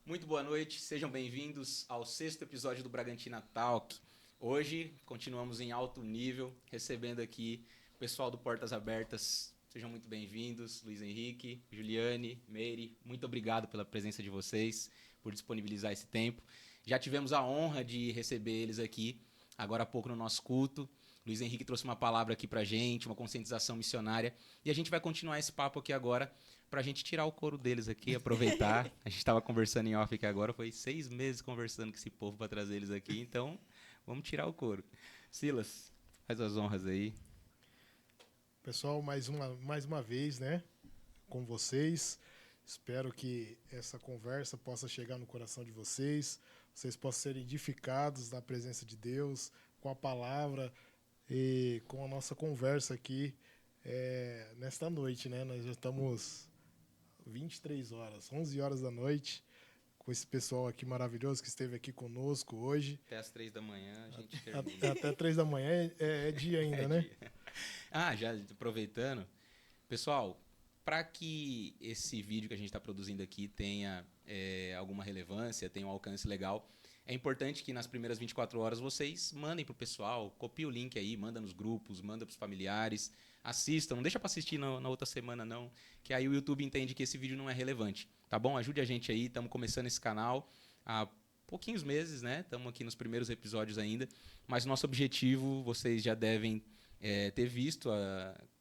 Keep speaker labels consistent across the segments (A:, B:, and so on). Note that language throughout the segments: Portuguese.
A: Muito boa noite, sejam bem-vindos ao 6º episódio do Bragantina Talk. Hoje continuamos em alto nível, recebendo aqui o pessoal do Portas Abertas. Sejam muito bem-vindos, Luiz Henrique, Juliane, Meire, muito obrigado pela presença de vocês, por disponibilizar esse tempo. Já tivemos a honra de receber eles aqui, agora há pouco no nosso culto. Luiz Henrique trouxe uma palavra aqui pra gente, uma conscientização missionária, e a gente vai continuar esse papo aqui agora pra gente tirar o couro deles aqui, aproveitar. A gente estava conversando em off aqui agora, foi 6 meses conversando com esse povo para trazer eles aqui, então vamos tirar o couro. Silas, faz as honras aí.
B: Pessoal, mais uma vez, né, com vocês. Espero que essa conversa possa chegar no coração de vocês, vocês possam ser edificados na presença de Deus, com a palavra e com a nossa conversa aqui nesta noite, né? Nós já estamos 23 horas, 11 horas da noite, com esse pessoal aqui maravilhoso que esteve aqui conosco hoje.
A: Até às 3 da manhã a gente termina.
B: Até 3 da manhã é dia ainda, né?
A: Dia. Já aproveitando, pessoal, para que esse vídeo que a gente está produzindo aqui tenha alguma relevância, tenha um alcance legal, é importante que nas primeiras 24 horas vocês mandem para o pessoal, copiem o link aí, manda nos grupos, manda para os familiares, assistam, não deixa para assistir na outra semana não, que aí o YouTube entende que esse vídeo não é relevante, tá bom? Ajude a gente aí, estamos começando esse canal, há pouquinhos meses, né? Estamos aqui nos primeiros episódios ainda, mas nosso objetivo, vocês já devem ter visto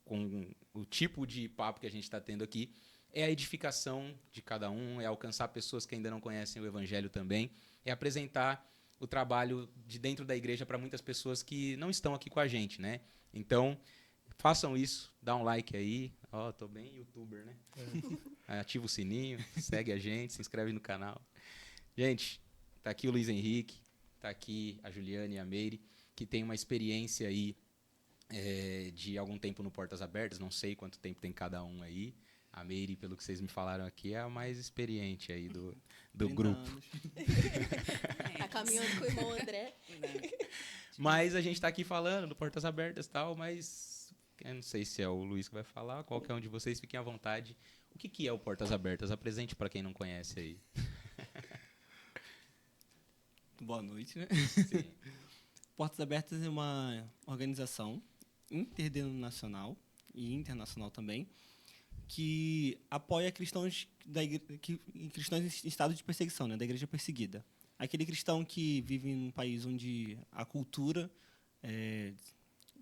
A: com o tipo de papo que a gente está tendo aqui, é a edificação de cada um, é alcançar pessoas que ainda não conhecem o Evangelho também, é apresentar o trabalho de dentro da igreja para muitas pessoas que não estão aqui com a gente, né? Então, façam isso, dá um like aí. Ó, tô bem youtuber, né? Ativa o sininho, segue a gente, se inscreve no canal. Gente, tá aqui o Luiz Henrique, tá aqui a Juliana e a Meire, que tem uma experiência aí de algum tempo no Portas Abertas, não sei quanto tempo tem cada um aí. A Meire, pelo que vocês me falaram aqui, é a mais experiente aí do grupo.
C: Tá caminhando com o irmão André.
A: Mas a gente tá aqui falando do Portas Abertas e tal, mas eu não sei se é o Luiz que vai falar, qualquer um de vocês, fiquem à vontade. O que é o Portas Abertas? Apresente para quem não conhece aí.
D: Boa noite, né?
A: Sim.
D: Portas Abertas é uma organização interdenominacional e internacional também, que apoia cristãos cristãos em estado de perseguição, né, da igreja perseguida. Aquele cristão que vive em um país onde a cultura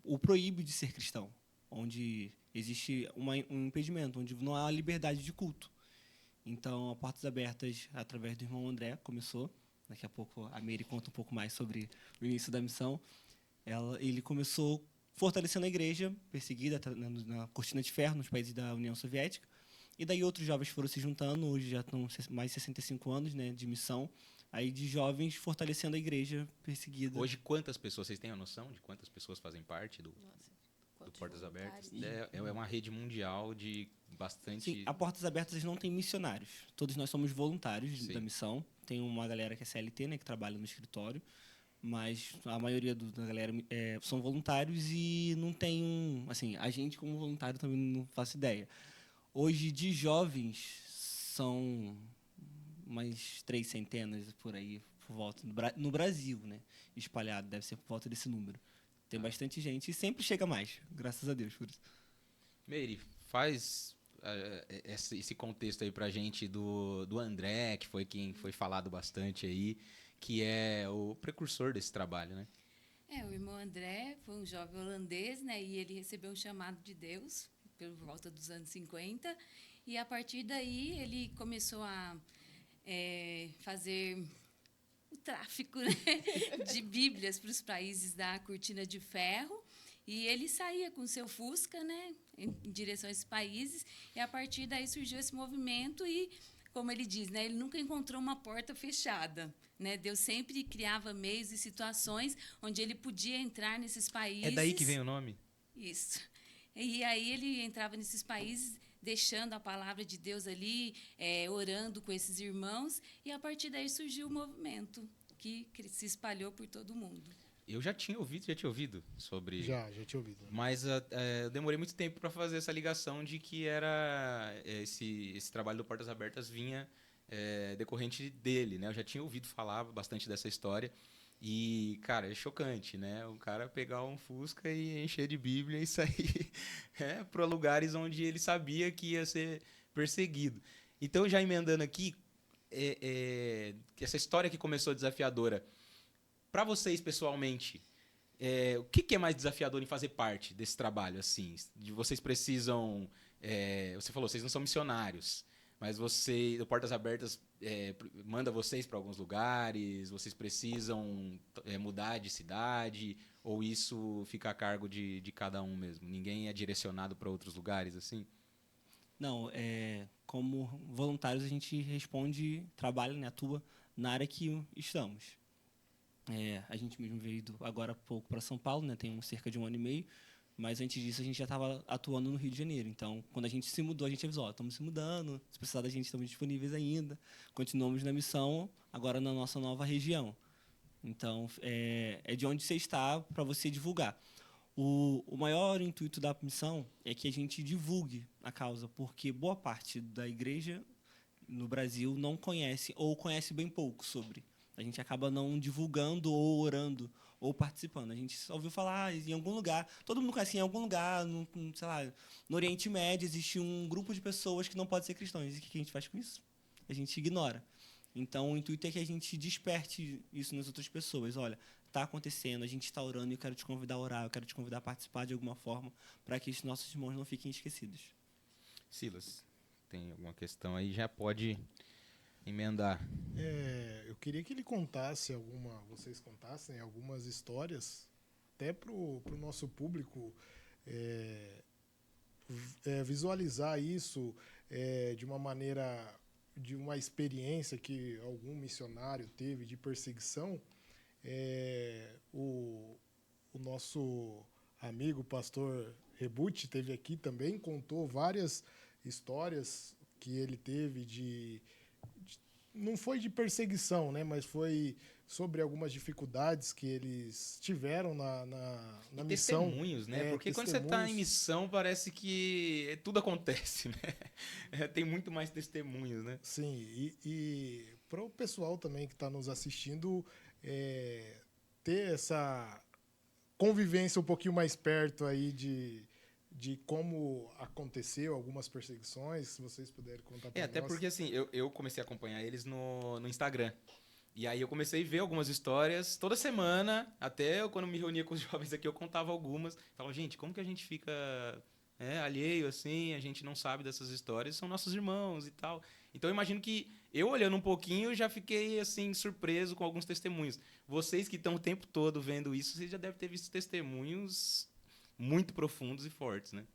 D: o proíbe de ser cristão, onde existe um impedimento, onde não há liberdade de culto. Então, a Portas Abertas, através do irmão André, começou. Daqui a pouco a Meire conta um pouco mais sobre o início da missão. Ele começou fortalecendo a igreja perseguida na cortina de ferro nos países da União Soviética. E daí outros jovens foram se juntando, hoje já estão mais de 65 anos, né, de missão, aí de jovens fortalecendo a igreja perseguida.
A: Hoje, quantas pessoas, vocês têm a noção de quantas pessoas fazem parte do Portas Abertas? É uma rede mundial de bastante...
D: Sim, a Portas Abertas não tem missionários. Todos nós somos voluntários da missão. Tem uma galera que é CLT, né, que trabalha no escritório, mas a maioria da galera são voluntários e não tem assim, a gente como voluntário também não faço ideia. Hoje, de jovens, são umas 3 centenas por aí, por volta, no Brasil, né? Espalhado, deve ser por volta desse número. Tem bastante gente e sempre chega mais, graças a Deus por isso.
A: Meire, faz esse contexto aí pra gente do André, que foi quem foi falado bastante aí, que é o precursor desse trabalho, né?
E: O irmão André foi um jovem holandês, né? E ele recebeu um chamado de Deus por volta dos anos 50. E, a partir daí, ele começou a fazer o tráfico, né, de Bíblias para os países da Cortina de Ferro. E ele saía com seu Fusca, né, em direção a esses países. E, a partir daí, surgiu esse movimento e, como ele diz, né, ele nunca encontrou uma porta fechada. Né? Deus sempre criava meios e situações onde ele podia entrar nesses países.
A: É daí que vem o nome?
E: Isso. E aí ele entrava nesses países, deixando a palavra de Deus ali, orando com esses irmãos, e a partir daí surgiu o movimento, que se espalhou por todo o mundo.
A: Eu já tinha ouvido sobre...
B: Já tinha ouvido.
A: Mas eu demorei muito tempo para fazer essa ligação de que era esse trabalho do Portas Abertas vinha decorrente dele, né? Eu já tinha ouvido falar bastante dessa história e, cara, é chocante, né? O cara pegar um Fusca e encher de Bíblia e sair para lugares onde ele sabia que ia ser perseguido. Então, já emendando aqui, essa história que começou desafiadora, para vocês pessoalmente, o que é mais desafiador em fazer parte desse trabalho? Assim, vocês precisam... você falou, vocês não são missionários, mas o Portas Abertas manda vocês para alguns lugares, vocês precisam mudar de cidade, ou isso fica a cargo de cada um mesmo? Ninguém é direcionado para outros lugares, assim?
D: Não, como voluntários a gente responde, trabalha, né, atua na área que estamos. A gente mesmo veio agora há pouco para São Paulo, né, tem cerca de 1 ano e meio, mas antes disso a gente já estava atuando no Rio de Janeiro. Então, quando a gente se mudou, a gente avisou, estamos se mudando, se precisar da gente, estamos disponíveis ainda. Continuamos na missão, agora na nossa nova região. Então, é de onde você está para você divulgar. O maior intuito da missão é que a gente divulgue a causa, porque boa parte da igreja no Brasil não conhece ou conhece bem pouco sobre. A gente acaba não divulgando ou orando ou participando. A gente só ouviu falar em algum lugar, todo mundo conhece, em algum lugar, sei lá, no Oriente Médio existe um grupo de pessoas que não podem ser cristãos. E o que a gente faz com isso? A gente ignora. Então, o intuito é que a gente desperte isso nas outras pessoas. Olha, está acontecendo, a gente está orando e eu quero te convidar a orar, eu quero te convidar a participar de alguma forma para que os nossos irmãos não fiquem esquecidos.
A: Silas, tem alguma questão aí? Já pode emendar.
B: Eu queria que ele vocês contassem algumas histórias, até para o nosso público visualizar isso de uma maneira, de uma experiência que algum missionário teve de perseguição. O nosso amigo, pastor Rebuti, esteve aqui também, contou várias histórias que ele teve não foi de perseguição, né, mas foi sobre algumas dificuldades que eles tiveram na missão.
A: Testemunhos, né? Porque quando você está em missão, parece que tudo acontece, né? Tem muito mais testemunhos, né?
B: Sim, e para o pessoal também que está nos assistindo, ter essa convivência um pouquinho mais perto aí de como aconteceu algumas perseguições, se vocês puderem contar para nós.
A: Até porque assim, eu comecei a acompanhar eles no Instagram. E aí eu comecei a ver algumas histórias toda semana, até quando me reunia com os jovens aqui, eu contava algumas. Falava, gente, como que a gente fica alheio assim, a gente não sabe dessas histórias, são nossos irmãos e tal. Então eu imagino que eu olhando um pouquinho já fiquei assim surpreso com alguns testemunhos. Vocês que estão o tempo todo vendo isso, vocês já devem ter visto testemunhos muito profundos e fortes, né?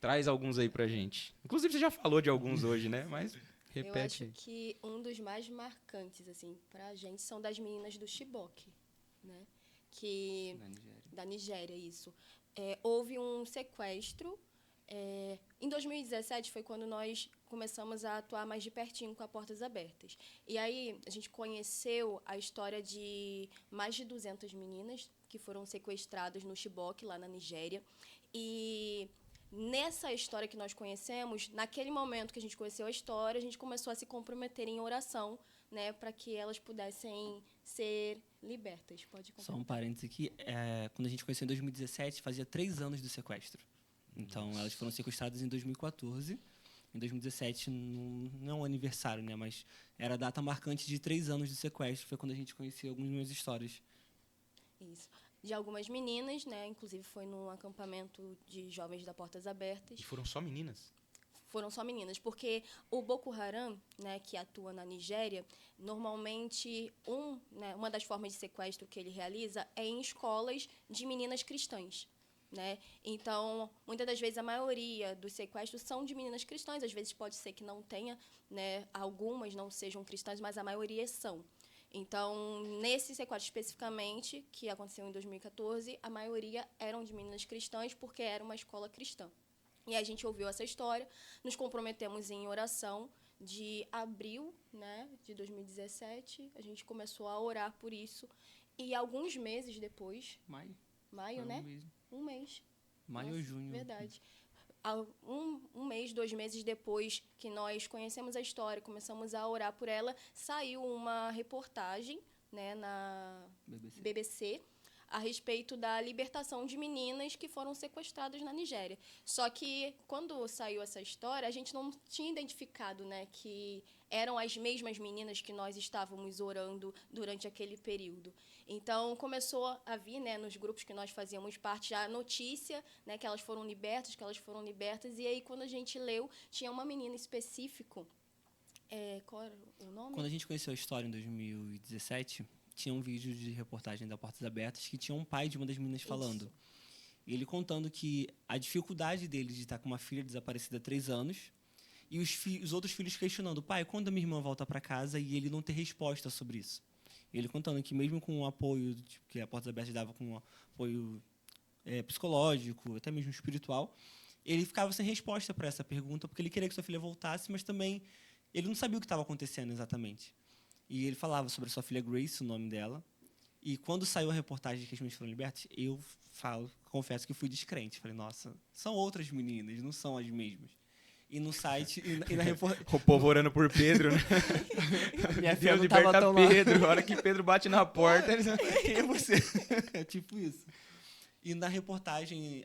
A: Traz alguns aí pra gente. Inclusive você já falou de alguns hoje, né? Mas repete.
C: Eu acho que um dos mais marcantes, assim, pra gente são das meninas do Chibok, né? Da Nigéria, isso. Houve um sequestro. Em 2017 foi quando nós começamos a atuar mais de pertinho com a Portas Abertas. E aí a gente conheceu a história de mais de 200 meninas que foram sequestradas no Chibok, lá na Nigéria. E nessa história que nós conhecemos, naquele momento que a gente conheceu a história, a gente começou a se comprometer em oração, né, para que elas pudessem ser libertas. Pode completar.
D: Só um parênteses aqui. Quando a gente conheceu em 2017, fazia 3 anos do sequestro. Então, elas foram sequestradas em 2014. Em 2017, não é um aniversário, né? Mas era a data marcante de 3 anos do sequestro. Foi quando a gente conheceu algumas histórias.
C: Isso. De algumas meninas, né? Inclusive foi num acampamento de jovens da Portas Abertas.
A: E foram só meninas?
C: Foram só meninas, porque o Boko Haram, né, que atua na Nigéria, normalmente uma das formas de sequestro que ele realiza é em escolas de meninas cristãs. Né? Então, muitas das vezes, a maioria dos sequestros são de meninas cristãs. Às vezes, pode ser que não tenha, né? Algumas não sejam cristãs, mas a maioria são. Então, nesse sequestro especificamente, que aconteceu em 2014, a maioria eram de meninas cristãs, porque era uma escola cristã. E a gente ouviu essa história, nos comprometemos em oração. De abril, né, de 2017, a gente começou a orar por isso. E alguns meses depois... Maio, né? Um mês.
D: Maio ou junho.
C: Verdade. Um mês, 2 meses depois que nós conhecemos a história, começamos a orar por ela, saiu uma reportagem, né, na BBC a respeito da libertação de meninas que foram sequestradas na Nigéria. Só que, quando saiu essa história, a gente não tinha identificado, né, que eram as mesmas meninas que nós estávamos orando durante aquele período. Então, começou a vir, né, nos grupos que nós fazíamos parte, a notícia, né, que elas foram libertas, e aí, quando a gente leu, tinha uma menina específica. Qual era o nome?
D: Quando a gente conheceu a história em 2017, tinha um vídeo de reportagem da Portas Abertas que tinha um pai de uma das meninas falando. E ele contando que a dificuldade dele de estar com uma filha desaparecida há 3 anos e os outros filhos questionando, pai, quando a minha irmã volta para casa, e ele não ter resposta sobre isso. E ele contando que mesmo com o apoio que a Portas Abertas dava, com o apoio psicológico, até mesmo espiritual, ele ficava sem resposta para essa pergunta, porque ele queria que sua filha voltasse, mas também ele não sabia o que estava acontecendo exatamente. E ele falava sobre a sua filha Grace, o nome dela. E quando saiu a reportagem que as meninas foram libertas, eu confesso que fui descrente. Falei, nossa, são outras meninas, não são as mesmas. E no site... e na
A: O povo orando por Pedro, né?
D: Minha filha não
A: liberta
D: estava tão lá.
A: Pedro. A hora que Pedro bate na porta, eles...
D: Quem é você? É tipo isso. E na reportagem,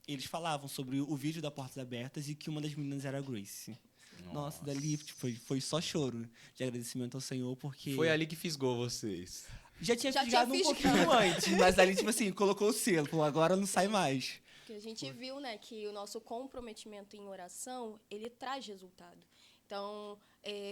D: eles falavam sobre o vídeo da Portas Abertas e que uma das meninas era a Grace. Nossa, dali foi só choro de agradecimento ao Senhor, porque...
A: Foi ali que fisgou vocês.
D: Já tinha
C: Já tinha
D: fisgado um
C: fisgado.
D: pouquinho antes, mas ali, tipo assim, colocou o selo. Falou, agora não sai mais.
C: Porque a gente viu, né, que o nosso comprometimento em oração, ele traz resultado. Então,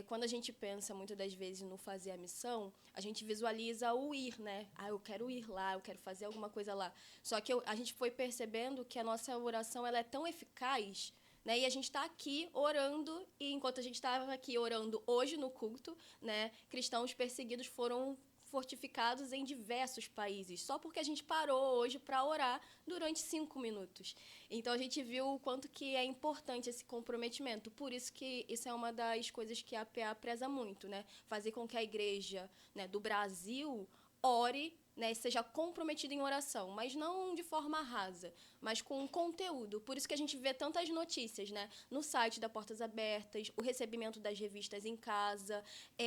C: quando a gente pensa, muitas das vezes, no fazer a missão, a gente visualiza o ir, né? Ah, eu quero ir lá, eu quero fazer alguma coisa lá. Só que a gente foi percebendo que a nossa oração ela é tão eficaz, né? E a gente está aqui orando, e enquanto a gente estava aqui orando hoje no culto, né, cristãos perseguidos foram fortificados em diversos países, só porque a gente parou hoje para orar durante 5 minutos. Então, a gente viu o quanto que é importante esse comprometimento. Por isso que isso é uma das coisas que a PA preza muito, né? Fazer com que a igreja, né, do Brasil ore, né, seja comprometida em oração, mas não de forma rasa, mas com conteúdo. Por isso que a gente vê tantas notícias, né, no site da Portas Abertas, o recebimento das revistas em casa,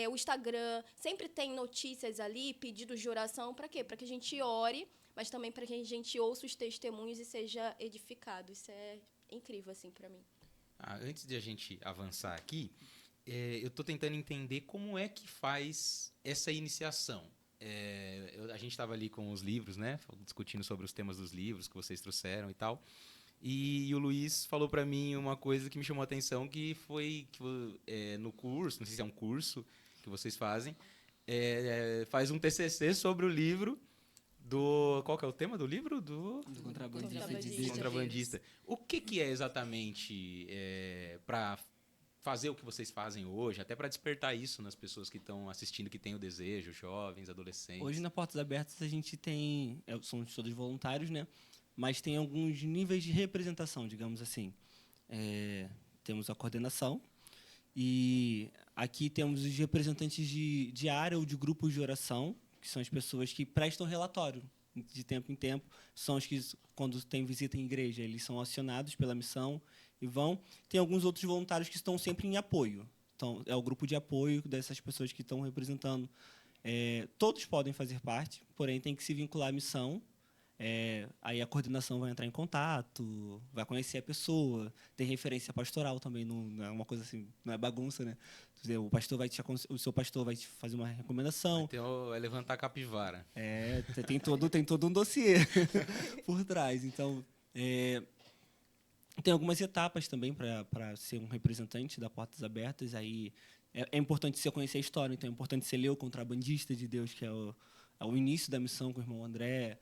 C: o Instagram, sempre tem notícias ali, pedidos de oração, para quê? Para que a gente ore, mas também para que a gente ouça os testemunhos e seja edificado. Isso é incrível, assim, para mim.
A: Antes de a gente avançar aqui, eu estou tentando entender como é que faz essa iniciação. A gente estava ali com os livros, né, discutindo sobre os temas dos livros que vocês trouxeram e tal, e o Luiz falou para mim uma coisa que me chamou a atenção, que foi que no curso, não sei se é um curso que vocês fazem, faz um TCC sobre o livro do... Qual que é o tema do livro? Do contrabandista. O que é exatamente para fazer o que vocês fazem hoje, até para despertar isso nas pessoas que estão assistindo, que têm o desejo, jovens, adolescentes?
D: Hoje, na Portas Abertas, a gente tem... são todos voluntários, né? Mas tem alguns níveis de representação, digamos assim. Temos a coordenação, e aqui temos os representantes de área ou de grupos de oração, que são as pessoas que prestam relatório de tempo em tempo. São os que, quando tem visita em igreja, eles são acionados pela missão e vão. Tem alguns outros voluntários que estão sempre em apoio. Então, é o grupo de apoio dessas pessoas que estão representando. Todos podem fazer parte, porém tem que se vincular à missão. Aí a coordenação vai entrar em contato, vai conhecer a pessoa, tem referência pastoral também, não é uma coisa assim, não é bagunça, né? O seu pastor vai te fazer uma recomendação.
A: Vai levantar a capivara.
D: Tem todo um dossiê por trás. Então, tem algumas etapas também para ser um representante da Portas Abertas. Aí é importante você conhecer a história, então é importante você ler o Contrabandista de Deus, que é o início da missão com o irmão André.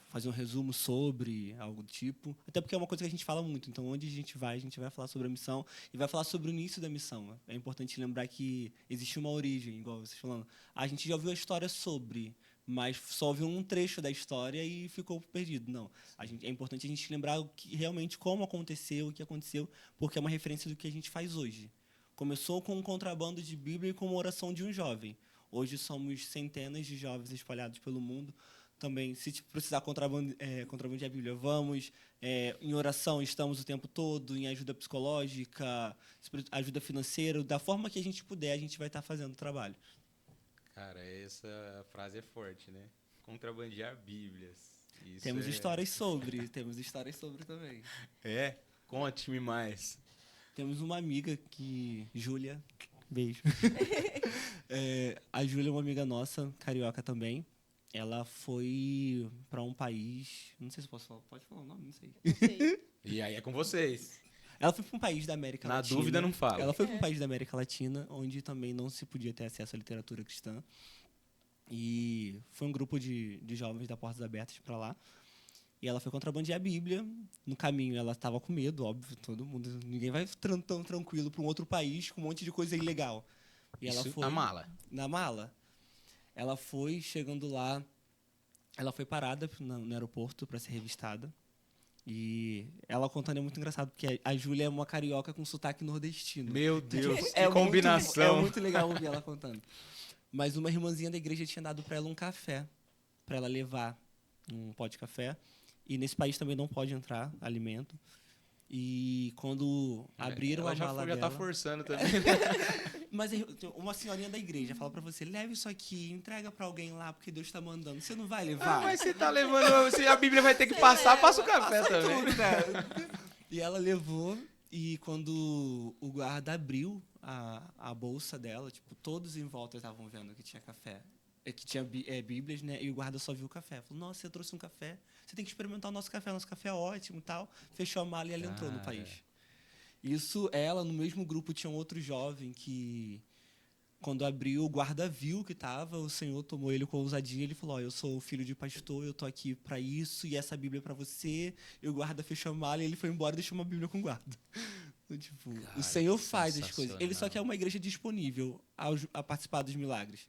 D: Fazer um resumo sobre algo do tipo, até porque é uma coisa que a gente fala muito. Então, onde a gente vai falar sobre a missão e vai falar sobre o início da missão. É importante lembrar que existe uma origem, igual vocês falando. A gente já ouviu a história sobre, mas só ouviu um trecho da história e ficou perdido. Não, é importante a gente lembrar realmente como aconteceu, o que aconteceu, porque é uma referência do que a gente faz hoje. Começou com um contrabando de Bíblia e com uma oração de um jovem. Hoje somos centenas de jovens espalhados pelo mundo. Também, se precisar contrabandear a Bíblia, vamos. Em oração, estamos o tempo todo, em ajuda psicológica, ajuda financeira. Da forma que a gente puder, a gente vai estar fazendo o trabalho.
A: Cara, essa frase é forte, né? Contrabandear Bíblias.
D: Temos histórias sobre também.
A: Conte-me mais.
D: Temos uma amiga Júlia, beijo. A Júlia é uma amiga nossa, carioca também. Ela foi para um país... Não sei se posso falar. Pode falar o nome? Não sei.
A: E aí é com vocês.
D: Ela foi para um país da América Latina.
A: Na dúvida, não fala.
D: Ela foi para um país da América Latina, onde também não se podia ter acesso à literatura cristã. E foi um grupo de jovens da Portas Abertas para lá. E ela foi contrabandear a Bíblia. No caminho, ela estava com medo, óbvio. Ninguém vai tão tranquilo para um outro país com um monte de coisa ilegal. E ela foi...
A: Na mala?
D: Na mala. Ela foi, chegando lá, ela foi parada no aeroporto para ser revistada. E ela contando é muito engraçado, porque a Júlia é uma carioca com sotaque nordestino.
A: Meu Deus, que combinação.
D: É muito legal ouvir ela contando. Mas uma irmãzinha da igreja tinha dado para ela um café, para ela levar um pó de café. E nesse país também não pode entrar alimento. E quando abriram a mala dela...
A: Já tá forçando também.
D: Mas uma senhorinha da igreja fala pra você, leve isso aqui, entrega pra alguém lá, porque Deus tá mandando. Você não vai levar?
A: Mas você tá levando... Se a Bíblia vai ter que passar, passa o café também.
D: Tudo, né? E ela levou, E quando o guarda abriu a bolsa dela, tipo, todos em volta estavam vendo que tinha café. Que tinha bíblias, né? E o guarda só viu o café. Falou, nossa, você trouxe um café. Você tem que experimentar o nosso café é ótimo e tal. Fechou a mala e ela entrou no
A: Cara.
D: país. Isso, ela, no mesmo grupo, tinha um outro jovem que, quando abriu, o guarda viu que estava, o Senhor tomou ele com ousadia, ele falou, eu sou filho de pastor, eu tô aqui para isso, e essa Bíblia é para você. E o guarda fechou a mala e ele foi embora e deixou uma Bíblia com o guarda. Então, tipo,
A: Cara,
D: o Senhor
A: que
D: faz as coisas. Ele só
A: sensacional.
D: quer uma igreja disponível a participar dos milagres.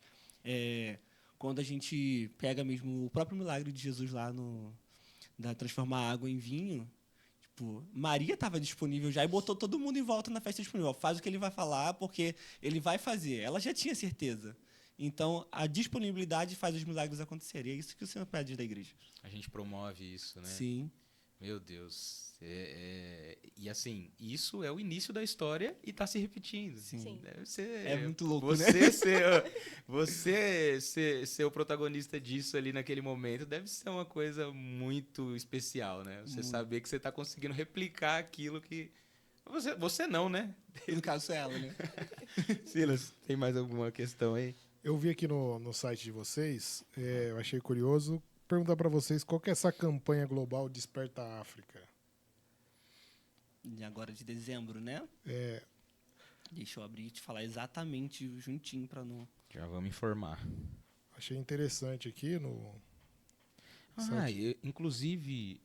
D: Quando a gente pega mesmo o próprio milagre de Jesus lá da transformar água em vinho, tipo, Maria estava disponível já e botou todo mundo em volta na festa disponível. Faz o que ele vai falar, porque ele vai fazer. Ela já tinha certeza. Então, a disponibilidade faz os milagres acontecerem. É isso que o Senhor pede da igreja.
A: A gente promove isso, né?
D: Sim.
A: Meu Deus. E assim, isso é o início da história e tá se repetindo.
C: Sim.
A: Deve ser.
D: É muito louco,
A: você ser o protagonista disso ali naquele momento deve ser uma coisa muito especial, né? Você
D: Muito.
A: saber que você tá conseguindo replicar aquilo que. Você não, né?
D: No caso, é ela, né?
A: Silas, tem mais alguma questão aí?
B: Eu vi aqui no site de vocês, eu achei curioso perguntar para vocês qual que é essa campanha global Desperta a África.
D: E agora de dezembro, né? Deixa eu abrir e te falar exatamente juntinho para não...
A: Já vamos informar.
B: Achei interessante aqui no site.
A: Inclusive,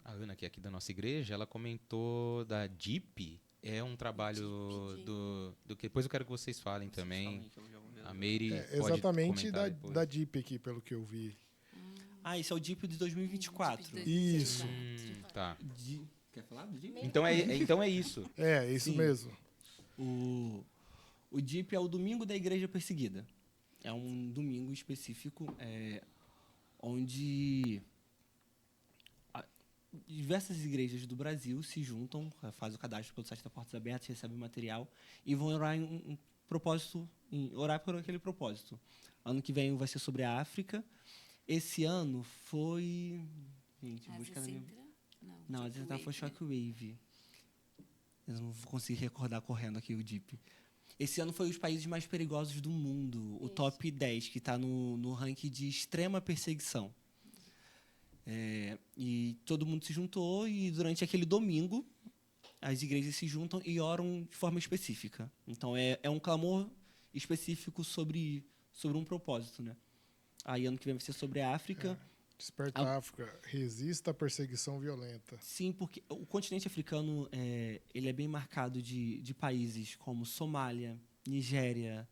A: a Ana, que é aqui da nossa igreja, ela comentou da DIP. É um trabalho
C: DIP.
A: do que depois eu quero que vocês falem também.
D: Que eu já vou ver.
A: A Meire pode
B: Exatamente
A: comentar depois.
B: da DIP aqui, pelo que eu vi.
D: Esse é o DIP de 2024.
B: Isso.
A: Tá.
D: Quer falar do DIP?
A: Então é isso.
B: É, isso
D: Sim.
B: mesmo.
D: O DIP é o Domingo da Igreja Perseguida. É um domingo específico onde diversas igrejas do Brasil se juntam, fazem o cadastro pelo site da Portas Abertas, recebem material e vão orar em um propósito, orar por aquele propósito. Ano que vem vai ser sobre a África. Esse ano foi... Gente, busca na minha... Não, esse ano foi Shockwave. Eu não vou conseguir recordar correndo aqui o DIP. Esse ano foi os países mais perigosos do mundo, o top 10, que está no ranking de extrema perseguição. E todo mundo se juntou e durante aquele domingo as igrejas se juntam e oram de forma específica. Então é um clamor específico sobre um propósito, né? Aí ano que vem vai ser sobre a África.
B: Desperta a África, resista à perseguição violenta.
D: Sim, porque o continente africano ele é bem marcado de países como Somália, Nigéria,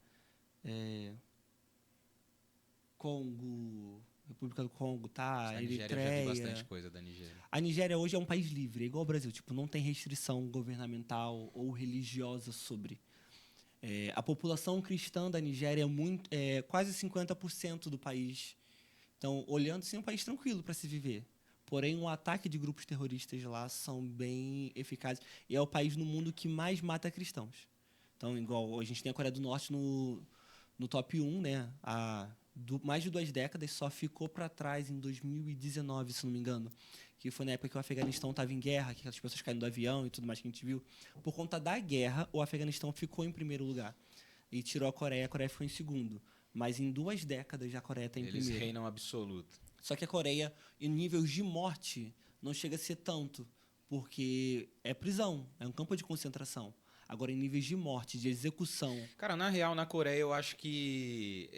D: Congo, República do Congo, tá?
A: A Nigéria, eu já vi
D: Eritreia.
A: bastante coisa da Nigéria.
D: A Nigéria hoje é um país livre, é igual ao Brasil, tipo, não tem restrição governamental ou religiosa sobre. A população cristã da Nigéria é quase 50% do país. Então, olhando assim, é um país tranquilo para se viver. Porém, o ataque de grupos terroristas lá são bem eficazes. E é o país no mundo que mais mata cristãos. Então, igual a gente tem a Coreia do Norte no top 1, né? Mais de 2 décadas, só ficou para trás em 2019, se não me engano. Que foi na época que o Afeganistão estava em guerra, que as pessoas caíram do avião e tudo mais que a gente viu. Por conta da guerra, o Afeganistão ficou em primeiro lugar. E tirou a Coreia ficou em segundo. Mas em 2 décadas, a Coreia está em
A: Eles
D: primeiro.
A: reinam absoluto.
D: Só que a Coreia, em níveis de morte, não chega a ser tanto, porque é prisão, é um campo de concentração. Agora, em níveis de morte, de execução...
A: Cara, na real, na Coreia, eu acho que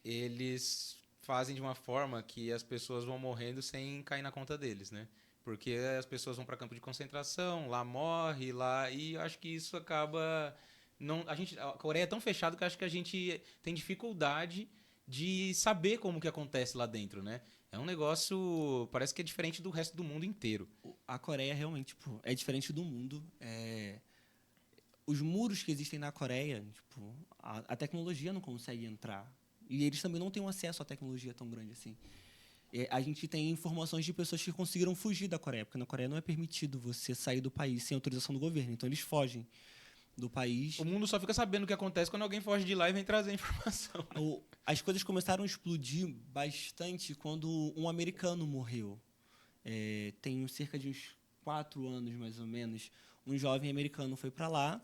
A: eles fazem de uma forma que as pessoas vão morrendo sem cair na conta deles, né? Porque as pessoas vão para campo de concentração, lá morre, lá... E eu acho que isso acaba... A Coreia é tão fechada que eu acho que a gente tem dificuldade de saber como que acontece lá dentro, né? É um negócio... Parece que é diferente do resto do mundo inteiro.
D: A Coreia realmente é diferente do mundo. Os muros que existem na Coreia, a tecnologia não consegue entrar. E eles também não têm um acesso à tecnologia tão grande assim. A gente tem informações de pessoas que conseguiram fugir da Coreia, porque na Coreia não é permitido você sair do país sem autorização do governo. Então, eles fogem do país.
A: O mundo só fica sabendo o que acontece quando alguém foge de lá e vem trazer informação.
D: As coisas começaram a explodir bastante quando um americano morreu. Tem cerca de uns 4 anos, mais ou menos, um jovem americano foi para lá.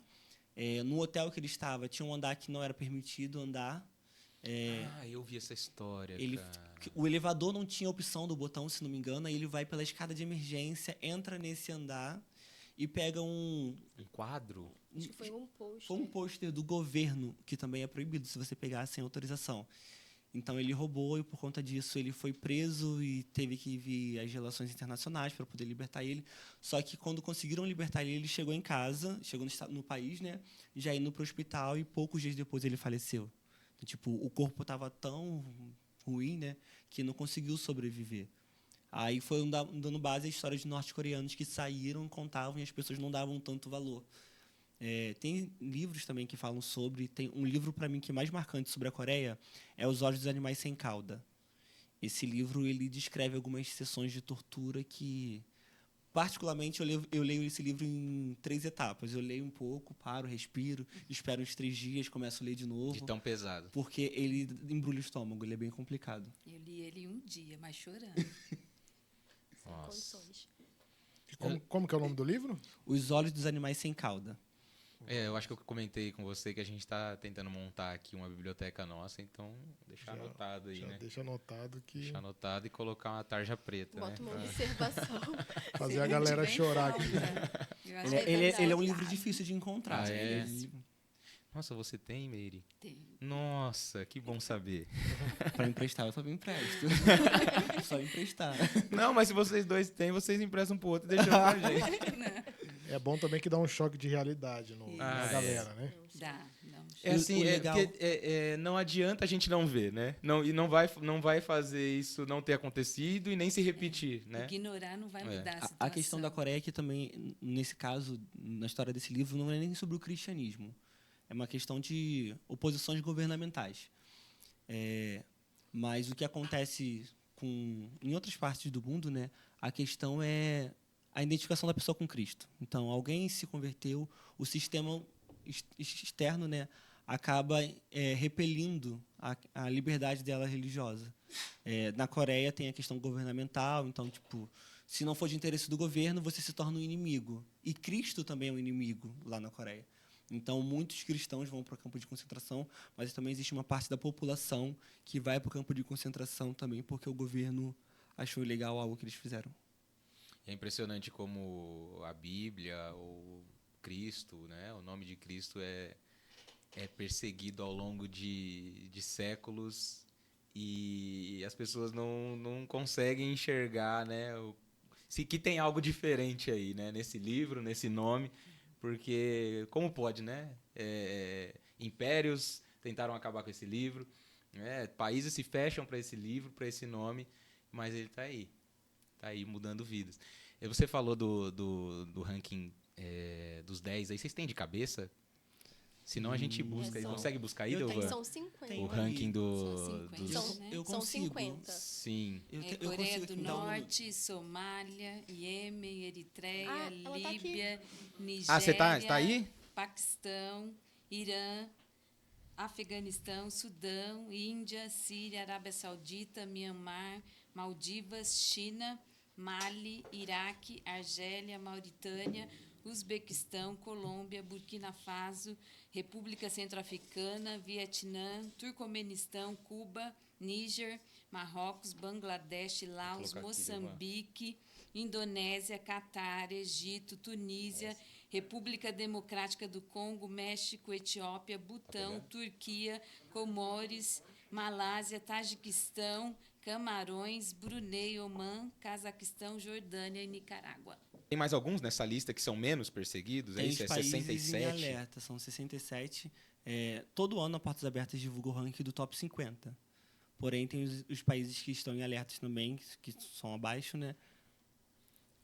D: No hotel que ele estava, tinha um andar que não era permitido andar.
A: Eu vi essa história, cara.
D: O elevador não tinha opção do botão, se não me engano. Aí ele vai pela escada de emergência, entra nesse andar e pega
A: Um quadro?
C: Acho que foi um post.
D: Foi um pôster do governo, que também é proibido se você pegar sem autorização. Então ele roubou e por conta disso ele foi preso e teve que vir as relações internacionais para poder libertar ele. Só que quando conseguiram libertar ele, ele chegou em casa, chegou no país, né? Já indo para o hospital e poucos dias depois ele faleceu. Então, tipo, o corpo estava tão ruim, né, que não conseguiu sobreviver. Aí foi dando base à história de norte-coreanos que saíram, contavam e as pessoas não davam tanto valor. Tem livros também que falam sobre. Tem um livro, para mim, que é mais marcante sobre a Coreia é Os Olhos dos Animais Sem Cauda. Esse livro ele descreve algumas sessões de tortura que, particularmente, eu leio esse livro em 3 etapas. Eu leio um pouco, paro, respiro, espero uns 3 dias, começo a ler de novo.
A: De tão pesado.
D: Porque ele embrulha o estômago, ele é bem complicado.
E: Eu li ele um dia, mas chorando.
C: Sem
A: Nossa.
C: condições.
B: Como que é o nome do livro?
D: Os Olhos dos Animais Sem Cauda.
A: Eu acho que eu comentei com você que a gente está tentando montar aqui uma biblioteca nossa, então deixar anotado aí,
B: Já
A: né?
B: deixa anotado que
A: Deixar anotado e colocar uma tarja preta,
C: Bota
A: né?
C: uma observação.
B: fazer a galera
E: Bem
B: chorar aqui.
E: falta. Eu acho
D: Ele,
E: que
D: ele é um
C: verdade.
D: livro difícil de encontrar.
A: Ah, é?
D: Ele-
A: Nossa, você tem, Meire?
E: tem.
A: Nossa, que bom saber.
D: Pra emprestar, eu só me empresto. Só emprestar.
A: Não, mas se vocês dois têm, vocês emprestam pro outro e deixam pra gente.
B: É bom também que dá um choque de realidade na
A: Ah,
B: galera, né?
E: Dá, não.
A: É assim,
D: O legal-
A: porque, não adianta a gente não ver, né? E não vai fazer isso não ter acontecido e nem se repetir, né?
E: Ignorar não vai
A: É.
E: mudar a situação.
D: A questão da Coreia é que também, nesse caso, na história desse livro, não é nem sobre o cristianismo. É uma questão de oposições governamentais. Mas o que acontece em outras partes do mundo, né, a questão é a identificação da pessoa com Cristo. Então, alguém se converteu, o sistema externo, né, acaba repelindo a liberdade dela religiosa. Na Coreia tem a questão governamental, então, tipo, se não for de interesse do governo, você se torna um inimigo. E Cristo também é um inimigo lá na Coreia. Então, muitos cristãos vão para o campo de concentração, mas também existe uma parte da população que vai para o campo de concentração também porque o governo achou ilegal algo que eles fizeram.
A: É impressionante como a Bíblia, ou Cristo, né? O nome de Cristo é perseguido ao longo de séculos e as pessoas não conseguem enxergar, né? Que tem algo diferente aí, né? Nesse livro, nesse nome, porque como pode, né? Impérios tentaram acabar com esse livro, né? Países se fecham para esse livro, para esse nome, mas ele está aí. Tá aí mudando vidas. E você falou do ranking dos 10 aí. Vocês têm de cabeça? Senão a gente busca.
C: são-
A: Consegue buscar aí,
D: eu tenho-
A: Delvan?
C: São 50.
D: Tem
A: O ranking
E: São 50,
A: dos...
E: né?
D: Eu
C: São
D: consigo.
C: 50.
A: Sim.
D: Eu
E: Coreia
D: consigo
E: do
D: dar um-
E: Norte, Somália, Iêmen, Eritreia,
C: Ah, ela tá aqui.
E: Líbia, Nigéria,
A: Ah, você tá aí?
E: Paquistão, Irã, Afeganistão, Sudão, Índia, Síria, Arábia Saudita, Mianmar, Maldivas, China, Mali, Iraque, Argélia, Mauritânia, Uzbequistão, Colômbia, Burkina Faso, República Centro-Africana, Vietnã, Turcomenistão, Cuba, Níger, Marrocos, Bangladesh, Laos,
A: colocar aqui,
E: Moçambique, Indonésia, Catar, Egito, Tunísia, República Democrática do Congo, México, Etiópia, Butão, Turquia, Comores, Malásia, Tajiquistão, Camarões, Brunei, Omã, Cazaquistão, Jordânia e Nicarágua.
A: Tem mais alguns nessa lista que são menos perseguidos? É
D: Tem
A: isso?
D: os
A: É
D: países em
A: 67?
D: alerta, são 67. Todo ano a Portas Abertas divulga o ranking do top 50. Porém, tem os países que estão em alertas também, que são abaixo, né?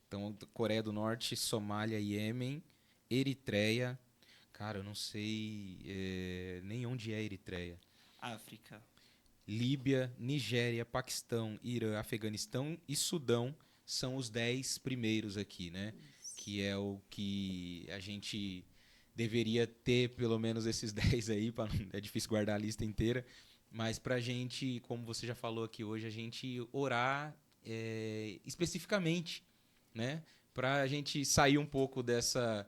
A: Então, Coreia do Norte, Somália, Iêmen, Eritreia. Cara, eu não sei nem onde é Eritreia.
D: África.
A: Líbia, Nigéria, Paquistão, Irã, Afeganistão e Sudão são os 10 primeiros aqui, né? Que é o que a gente deveria ter, pelo menos esses 10 aí. É difícil guardar a lista inteira. Mas pra gente, como você já falou aqui hoje, a gente orar especificamente, né? para a gente sair um pouco dessa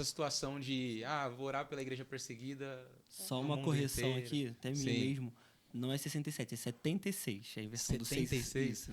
A: situação de vou orar pela igreja perseguida.
D: Só
A: no
D: uma
A: mundo
D: correção
A: inteiro.
D: aqui, até mim
A: Sim.
D: mesmo. Não é 67, é 76. É a inversão do 6.
A: 76?
D: Isso.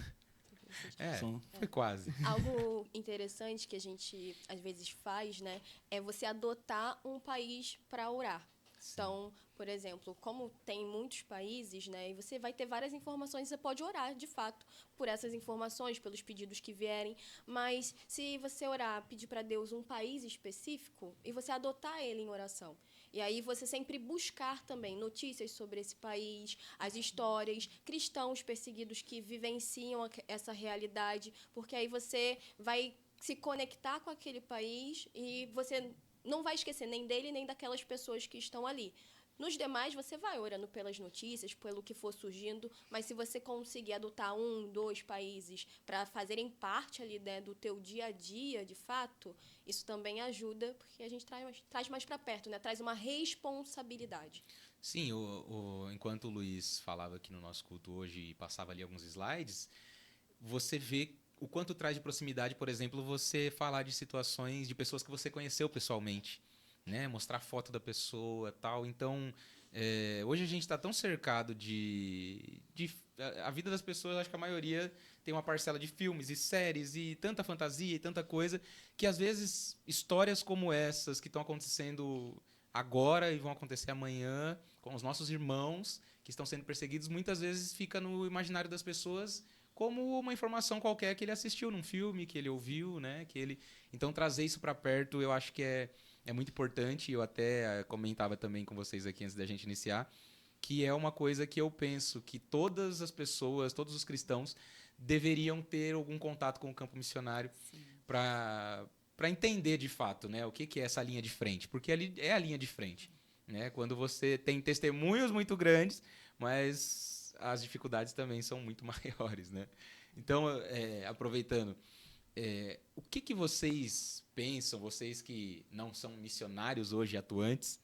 A: É, foi quase.
C: Algo interessante que a gente às vezes faz, né, é você adotar um país para orar. Então, por exemplo, como tem muitos países, né, e você vai ter várias informações, você pode orar, de fato, por essas informações, pelos pedidos que vierem, mas se você orar, pedir para Deus um país específico e você adotar ele em oração, e aí você sempre buscar também notícias sobre esse país, as histórias, cristãos perseguidos que vivenciam essa realidade, porque aí você vai se conectar com aquele país e você não vai esquecer nem dele, nem daquelas pessoas que estão ali. Nos demais, você vai orando pelas notícias, pelo que for surgindo, mas se você conseguir adotar 1, 2 países para fazerem parte ali, né, do teu dia a dia, de fato, isso também ajuda, porque a gente traz mais para perto, né? Traz uma responsabilidade.
A: Sim, enquanto o Luiz falava aqui no nosso culto hoje e passava ali alguns slides, você vê o quanto traz de proximidade, por exemplo, você falar de situações de pessoas que você conheceu pessoalmente, né? Mostrar foto da pessoa, tal. Então, hoje a gente está tão cercado a vida das pessoas, acho que a maioria tem uma parcela de filmes e séries e tanta fantasia e tanta coisa que às vezes histórias como essas que estão acontecendo agora e vão acontecer amanhã com os nossos irmãos que estão sendo perseguidos, muitas vezes fica no imaginário das pessoas como uma informação qualquer que ele assistiu num filme, que ele ouviu, né? Então, trazer isso para perto, eu acho que é muito importante. Eu até comentava também com vocês aqui antes da gente iniciar, que é uma coisa que eu penso que todas as pessoas, todos os cristãos, deveriam ter algum contato com o campo missionário para entender de fato, né, o que é essa linha de frente. Porque ali é a linha de frente, né? Quando você tem testemunhos muito grandes, mas as dificuldades também são muito maiores, né? Então, aproveitando, o que vocês pensam, vocês que não são missionários hoje atuantes,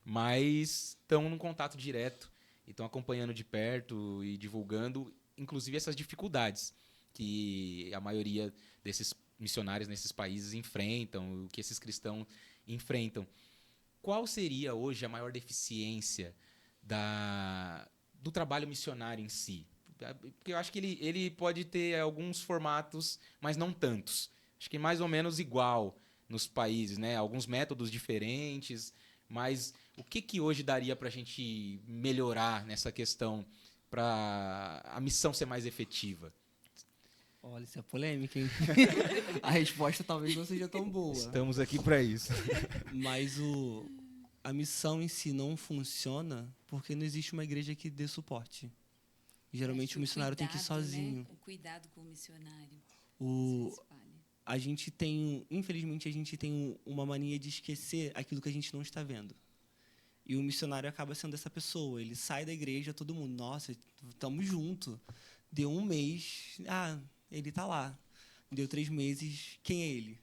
A: mas estão num contato direto e estão acompanhando de perto e divulgando, inclusive, essas dificuldades que a maioria desses missionários nesses países enfrentam, o que esses cristãos enfrentam. Qual seria hoje a maior deficiência do trabalho missionário em si? Porque eu acho que ele pode ter alguns formatos, mas não tantos. Acho que mais ou menos igual nos países, né? Alguns métodos diferentes, mas o que hoje daria para a gente melhorar nessa questão para a missão ser mais efetiva?
D: Olha, isso é polêmica, hein? A resposta talvez não seja tão boa.
A: Estamos aqui para isso.
D: Mas a missão em si não funciona porque não existe uma igreja que dê suporte. Geralmente o missionário tem que ir sozinho.
E: Né? O cuidado com o missionário.
D: Infelizmente, a gente tem uma mania de esquecer aquilo que a gente não está vendo. E o missionário acaba sendo essa pessoa. Ele sai da igreja, todo mundo, nossa, estamos juntos. Deu 1 mês, ele está lá. Deu 3 meses, quem é ele?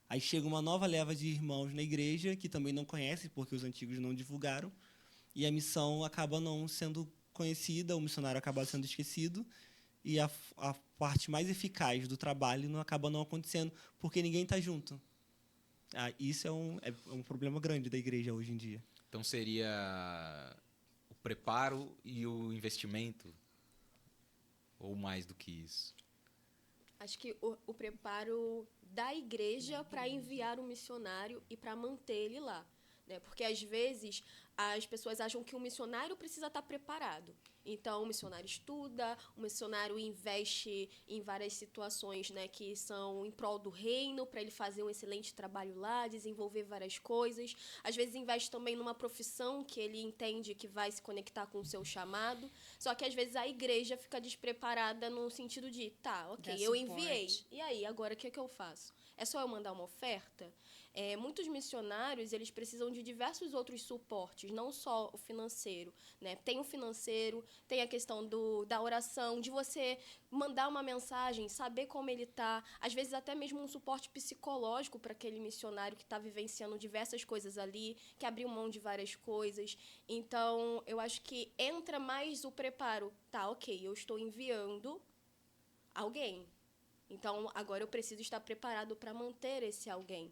D: Aí chega uma nova leva de irmãos na igreja, que também não conhece, porque os antigos não divulgaram, e a missão acaba não sendo conhecida, o missionário acaba sendo esquecido, e a parte mais eficaz do trabalho não acaba não acontecendo, porque ninguém está junto. Isso é um problema grande da igreja hoje em dia.
A: Então seria o preparo e o investimento? Ou mais do que isso?
C: Acho que o preparo da igreja para enviar o missionário e para manter ele lá, né? Porque às vezes as pessoas acham que o missionário precisa estar preparado. Então, o missionário estuda, o missionário investe em várias situações, né, que são em prol do reino, para ele fazer um excelente trabalho lá, desenvolver várias coisas. Às vezes, investe também numa profissão que ele entende que vai se conectar com o seu chamado. Só que, às vezes, a igreja fica despreparada no sentido de, ok, eu enviei. E aí, agora o que eu faço? É só eu mandar uma oferta? Muitos missionários, eles precisam de diversos outros suportes, não só o financeiro, né? Tem o financeiro, tem a questão da oração, de você mandar uma mensagem, saber como ele está, às vezes até mesmo um suporte psicológico para aquele missionário que está vivenciando diversas coisas ali, que abriu mão de várias coisas. Então, eu acho que entra mais o preparo. Ok, eu estou enviando alguém, Então, agora eu preciso estar preparado para manter esse alguém.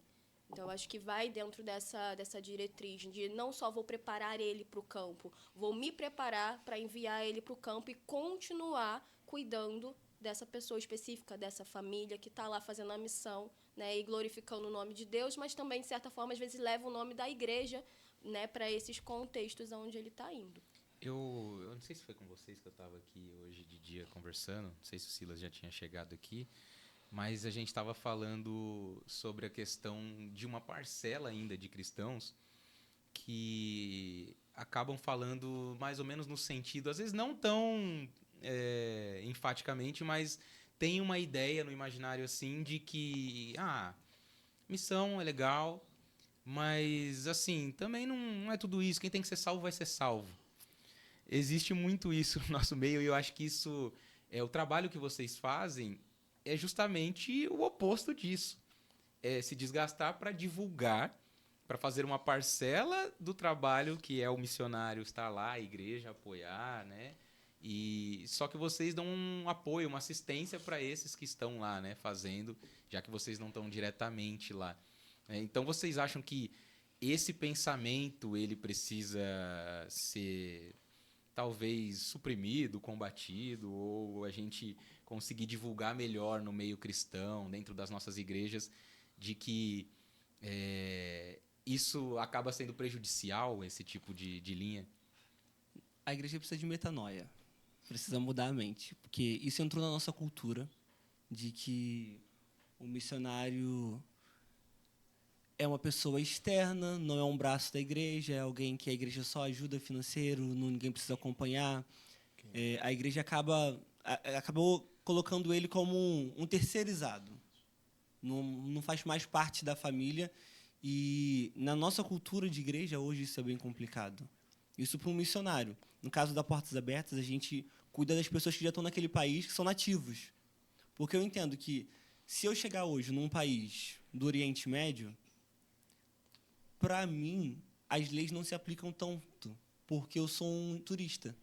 C: Então, eu acho que vai dentro dessa diretriz de não só vou preparar ele para o campo, vou me preparar para enviar ele para o campo e continuar cuidando dessa pessoa específica, dessa família que está lá fazendo a missão, né, e glorificando o nome de Deus, mas também, de certa forma, às vezes leva o nome da igreja, né, para esses contextos onde ele está indo.
A: Eu não sei se foi com vocês que eu estava aqui hoje de dia conversando, não sei se o Silas já tinha chegado aqui, mas a gente estava falando sobre a questão de uma parcela ainda de cristãos que acabam falando mais ou menos no sentido, às vezes não tão enfaticamente, mas tem uma ideia no imaginário assim de que missão é legal, mas assim, também não é tudo isso, quem tem que ser salvo vai ser salvo. Existe muito isso no nosso meio e eu acho que isso o trabalho que vocês fazem é justamente o oposto disso. É se desgastar para divulgar, para fazer uma parcela do trabalho que é o missionário estar lá, a igreja apoiar, né? E só que vocês dão um apoio, uma assistência para esses que estão lá, né, fazendo, já que vocês não estão diretamente lá. Então vocês acham que esse pensamento ele precisa ser talvez suprimido, combatido, ou a gente conseguir divulgar melhor no meio cristão, dentro das nossas igrejas, de que isso acaba sendo prejudicial, esse tipo de linha?
D: A igreja precisa de metanoia, precisa mudar a mente, porque isso entrou na nossa cultura, de que o missionário é uma pessoa externa, não é um braço da igreja, é alguém que a igreja só ajuda financeiro, ninguém precisa acompanhar. A igreja acabou colocando ele como um terceirizado. Não faz mais parte da família. E na nossa cultura de igreja, hoje, isso é bem complicado. Isso para um missionário. No caso da Portas Abertas, a gente cuida das pessoas que já estão naquele país, que são nativos. Porque eu entendo que, se eu chegar hoje num país do Oriente Médio, para mim, as leis não se aplicam tanto, porque eu sou um turista.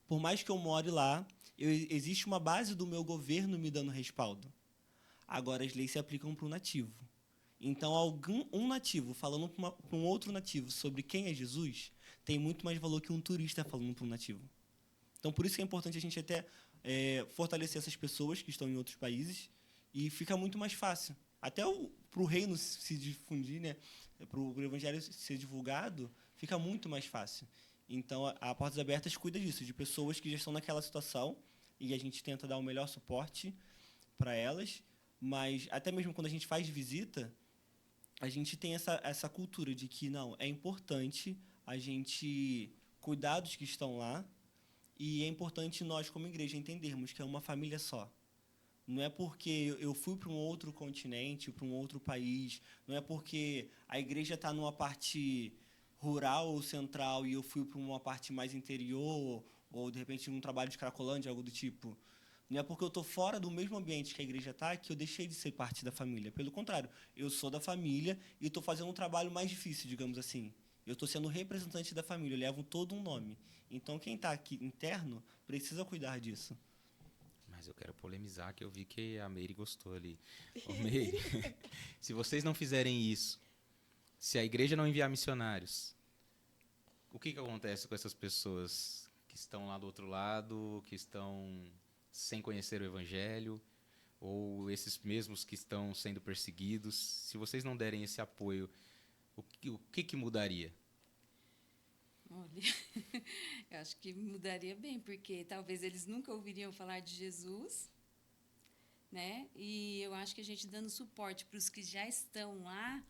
D: Por mais que eu more lá, existe uma base do meu governo me dando respaldo. Agora, as leis se aplicam para o nativo. Então, um nativo falando para um outro nativo sobre quem é Jesus tem muito mais valor que um turista falando para um nativo. Então, por isso que é importante a gente até fortalecer essas pessoas que estão em outros países e fica muito mais fácil. Até para o reino se difundir, né? Para o evangelho ser divulgado, fica muito mais fácil. Então, a Portas Abertas cuida disso, de pessoas que já estão naquela situação e a gente tenta dar o melhor suporte para elas, mas até mesmo quando a gente faz visita, a gente tem essa cultura de que, não, é importante a gente cuidar dos que estão lá e é importante nós, como igreja, entendermos que é uma família só. Não é porque eu fui para um outro continente, para um outro país, não é porque a igreja está numa parte rural ou central e eu fui para uma parte mais interior, ou, de repente, num trabalho de Cracolândia, algo do tipo. Não é porque eu estou fora do mesmo ambiente que a igreja está que eu deixei de ser parte da família. Pelo contrário, eu sou da família e estou fazendo um trabalho mais difícil, digamos assim. Eu estou sendo representante da família, eu levo todo um nome. Então, quem está aqui interno precisa cuidar disso.
A: Mas eu quero polemizar, que eu vi que a Meire gostou ali. Ô, Meire, se vocês não fizerem isso, se a igreja não enviar missionários, o que acontece com essas pessoas que estão lá do outro lado, que estão sem conhecer o evangelho, ou esses mesmos que estão sendo perseguidos? Se vocês não derem esse apoio, o que mudaria?
E: Olha, eu acho que mudaria bem, porque talvez eles nunca ouviriam falar de Jesus, né? E eu acho que a gente dando suporte para os que já estão lá,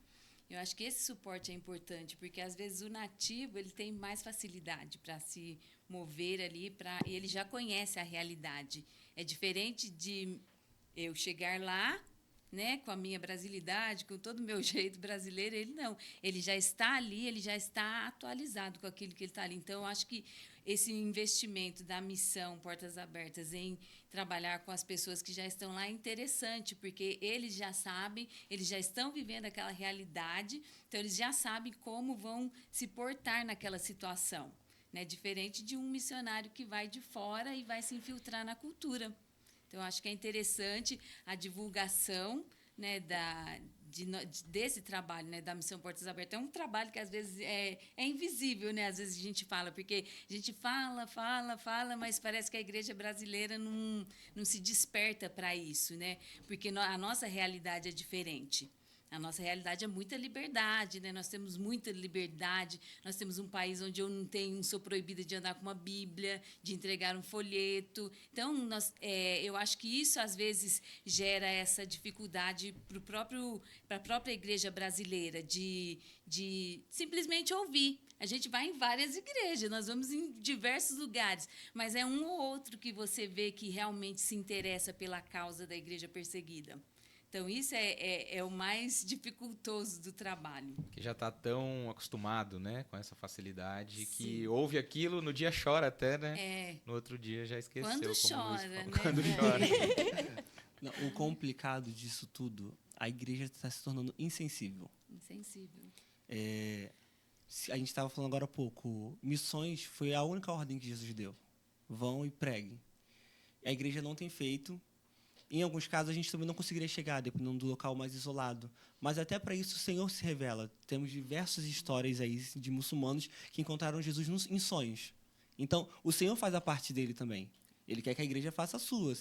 E: eu acho que esse suporte é importante, porque às vezes o nativo ele tem mais facilidade para se mover ali, e ele já conhece a realidade. É diferente de eu chegar lá, né, com a minha brasilidade, com todo o meu jeito brasileiro, ele não. Ele já está ali, ele já está atualizado com aquilo que ele está ali. Então, eu acho que esse investimento da missão Portas Abertas em trabalhar com as pessoas que já estão lá é interessante, porque eles já sabem, eles já estão vivendo aquela realidade, então eles já sabem como vão se portar naquela situação, né? Diferente de um missionário que vai de fora e vai se infiltrar na cultura. Então, acho que é interessante a divulgação, né, desse trabalho, né, da Missão Portas Abertas. É um trabalho que, às vezes, é invisível, né? Às vezes a gente fala, porque a gente fala, mas parece que a igreja brasileira não se desperta para isso, né? Porque a nossa realidade é diferente. A nossa realidade é muita liberdade, né? Nós temos muita liberdade. Nós temos um país onde eu não sou proibida de andar com uma Bíblia, de entregar um folheto. Então, eu acho que isso, às vezes, gera essa dificuldade para a própria igreja brasileira de simplesmente ouvir. A gente vai em várias igrejas, nós vamos em diversos lugares, mas é um ou outro que você vê que realmente se interessa pela causa da igreja perseguida. Então, isso é o mais dificultoso do trabalho.
A: Que já está tão acostumado, né, com essa facilidade,
E: Sim.
A: que ouve aquilo, no dia chora até, né?
E: É.
A: No outro dia já esqueceu.
E: Quando
A: como o Luiz
E: chora,
A: falou.
E: né?
A: Quando chora.
D: Não, o complicado disso tudo, a igreja está se tornando insensível.
E: Insensível.
D: A gente estava falando agora há pouco, missões foi a única ordem que Jesus deu. Vão e preguem. A igreja não tem feito. Em alguns casos, a gente também não conseguiria chegar, dependendo do local mais isolado. Mas até para isso o Senhor se revela. Temos diversas histórias aí de muçulmanos que encontraram Jesus em sonhos. Então, o Senhor faz a parte dele também. Ele quer que a igreja faça a sua.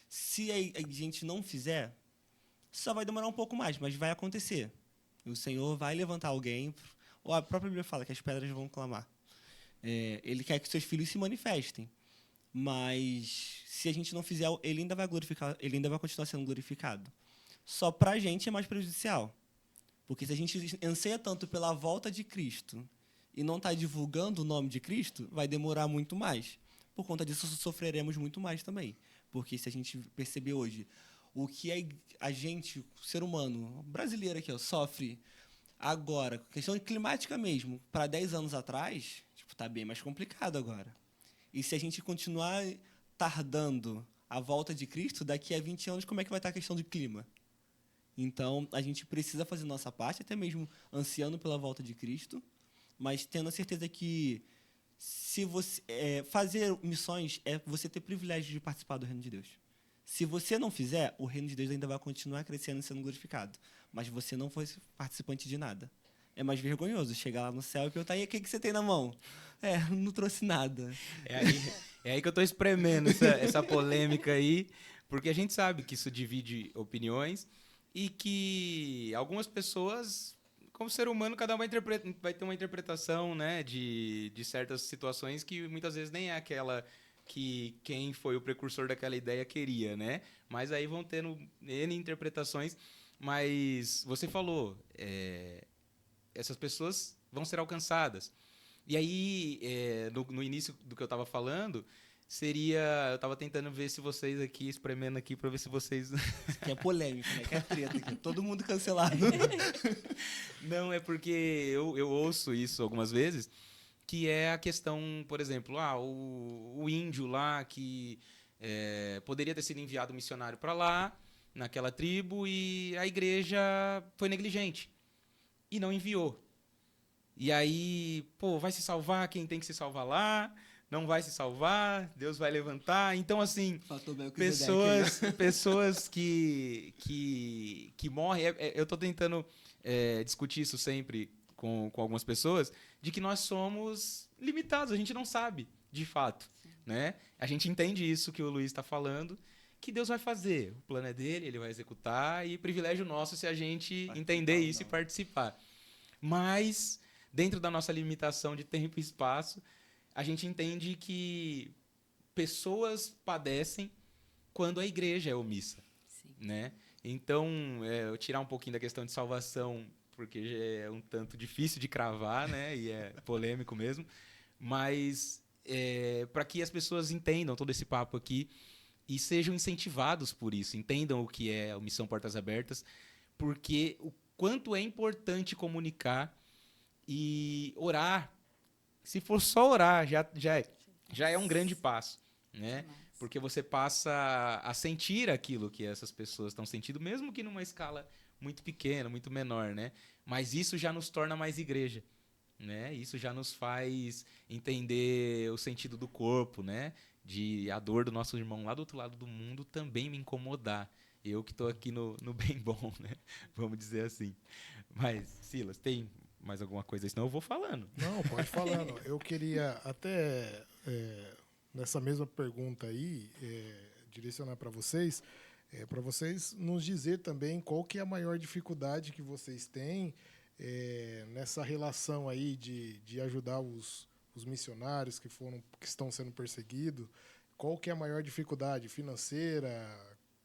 D: Se a gente não fizer, só vai demorar um pouco mais, mas vai acontecer. O Senhor vai levantar alguém. Ou a própria Bíblia fala que as pedras vão clamar. Ele quer que seus filhos se manifestem. Mas se a gente não fizer, ele ainda vai glorificar, ele ainda vai continuar sendo glorificado. Só para a gente é mais prejudicial. Porque se a gente anseia tanto pela volta de Cristo e não está divulgando o nome de Cristo, vai demorar muito mais. Por conta disso, sofreremos muito mais também. Porque se a gente perceber hoje o que a gente, o ser humano brasileiro aqui, sofre agora, questão climática mesmo, para 10 anos atrás, está bem mais complicado agora. E se a gente continuar tardando a volta de Cristo, daqui a 20 anos, como é que vai estar a questão do clima? Então, a gente precisa fazer nossa parte, até mesmo ansiando pela volta de Cristo, mas tendo a certeza que se você fazer missões é você ter privilégio de participar do reino de Deus. Se você não fizer, o reino de Deus ainda vai continuar crescendo e sendo glorificado, mas você não foi participante de nada. É mais vergonhoso chegar lá no céu e perguntar: e o que você tem na mão? Não trouxe nada.
A: É aí que eu estou espremendo essa polêmica aí, porque a gente sabe que isso divide opiniões e que algumas pessoas, como ser humano, cada um vai ter uma interpretação, né, de certas situações que muitas vezes nem é aquela que quem foi o precursor daquela ideia queria, né? Mas aí vão tendo N interpretações. Mas você falou, essas pessoas vão ser alcançadas. E aí, no início do que eu estava falando, eu estava tentando ver se vocês aqui, espremendo aqui, para ver se vocês...
D: Que é polêmico, né? Que é treta, que é todo mundo cancelado.
A: Não, é porque eu ouço isso algumas vezes, que é a questão, por exemplo, o índio lá que poderia ter sido enviado um missionário para lá, naquela tribo, e a igreja foi negligente e não enviou. E aí, vai se salvar quem tem que se salvar lá, não vai se salvar, Deus vai levantar. Então, assim, pessoas que morrem... eu estou tentando discutir isso sempre com algumas pessoas, de que nós somos limitados, a gente não sabe, de fato. Né? A gente entende isso que o Luiz está falando, que Deus vai fazer. O plano é dele, ele vai executar, e privilégio nosso se a gente entender isso e participar. Mas, dentro da nossa limitação de tempo e espaço, a gente entende que pessoas padecem quando a igreja é omissa. Né? Então, eu tirar um pouquinho da questão de salvação, porque já é um tanto difícil de cravar, né? E é polêmico mesmo, mas para que as pessoas entendam todo esse papo aqui e sejam incentivados por isso, entendam o que é a Missão Portas Abertas, porque o quanto é importante comunicar e orar. Se for só orar, já é um grande passo, né? Porque você passa a sentir aquilo que essas pessoas estão sentindo, mesmo que numa escala muito pequena, muito menor, né? Mas isso já nos torna mais igreja, né? Isso já nos faz entender o sentido do corpo, né? de a dor do nosso irmão lá do outro lado do mundo também me incomodar. Eu que estou aqui no bem bom, né? Vamos dizer assim. Mas, Silas, tem mais alguma coisa? Senão eu vou falando.
B: Não, pode falando. Eu queria até, nessa mesma pergunta aí, direcionar para vocês nos dizer também qual que é a maior dificuldade que vocês têm nessa relação aí de ajudar os missionários que estão sendo perseguidos. Qual que é a maior dificuldade financeira?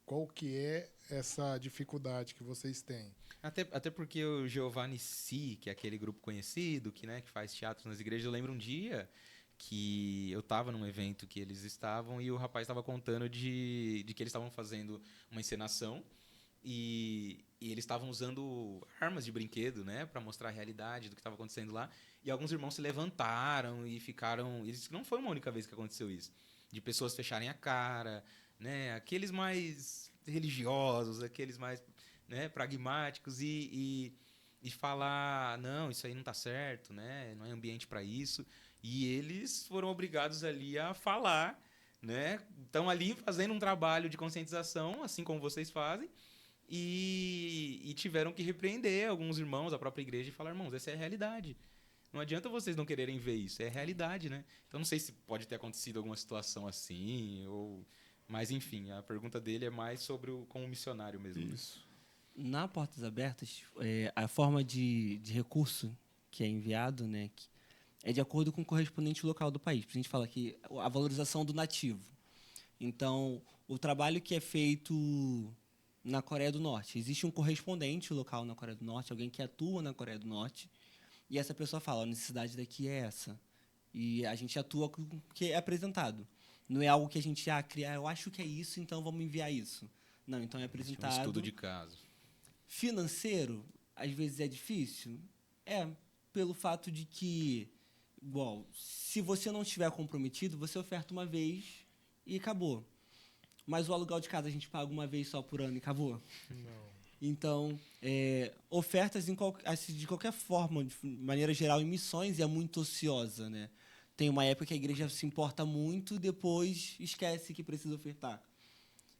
B: Qual que é essa dificuldade que vocês têm?
A: Até porque o Giovanni Si, que é aquele grupo conhecido, que faz teatro nas igrejas, eu lembro um dia que eu estava num evento que eles estavam e o rapaz estava contando de que eles estavam fazendo uma encenação e eles estavam usando armas de brinquedo, né, para mostrar a realidade do que estava acontecendo lá. E alguns irmãos se levantaram e ficaram... Isso não foi uma única vez que aconteceu isso. De pessoas fecharem a cara, né, aqueles mais religiosos, aqueles mais, né, pragmáticos e falar, não, isso aí não está certo, né, não é ambiente para isso. E eles foram obrigados ali a falar, né? Estão ali fazendo um trabalho de conscientização, assim como vocês fazem, e tiveram que repreender alguns irmãos, a própria igreja, e falar, irmãos, essa é a realidade. Não adianta vocês não quererem ver isso, é a realidade, né? Então não sei se pode ter acontecido alguma situação assim, mas enfim, a pergunta dele é mais sobre como missionário mesmo.
B: Isso.
D: Na Portas Abertas, a forma de recurso que é enviado, né, é de acordo com o correspondente local do país. A gente fala que a valorização do nativo. Então, o trabalho que é feito na Coreia do Norte, existe um correspondente local na Coreia do Norte, alguém que atua na Coreia do Norte, e essa pessoa fala, a necessidade daqui é essa. E a gente atua com o que é apresentado. Não é algo que a gente criar, eu acho que é isso, então vamos enviar isso. Não, então é apresentado.
A: Um estudo de caso.
D: Financeiro, às vezes é difícil. Pelo fato de que, igual, se você não estiver comprometido, você oferta uma vez e acabou. Mas o aluguel de casa a gente paga uma vez só por ano e acabou.
B: Não.
D: Então, ofertas de qualquer forma, de maneira geral, em missões é muito ociosa, né? Tem uma época que a igreja se importa muito, depois esquece que precisa ofertar.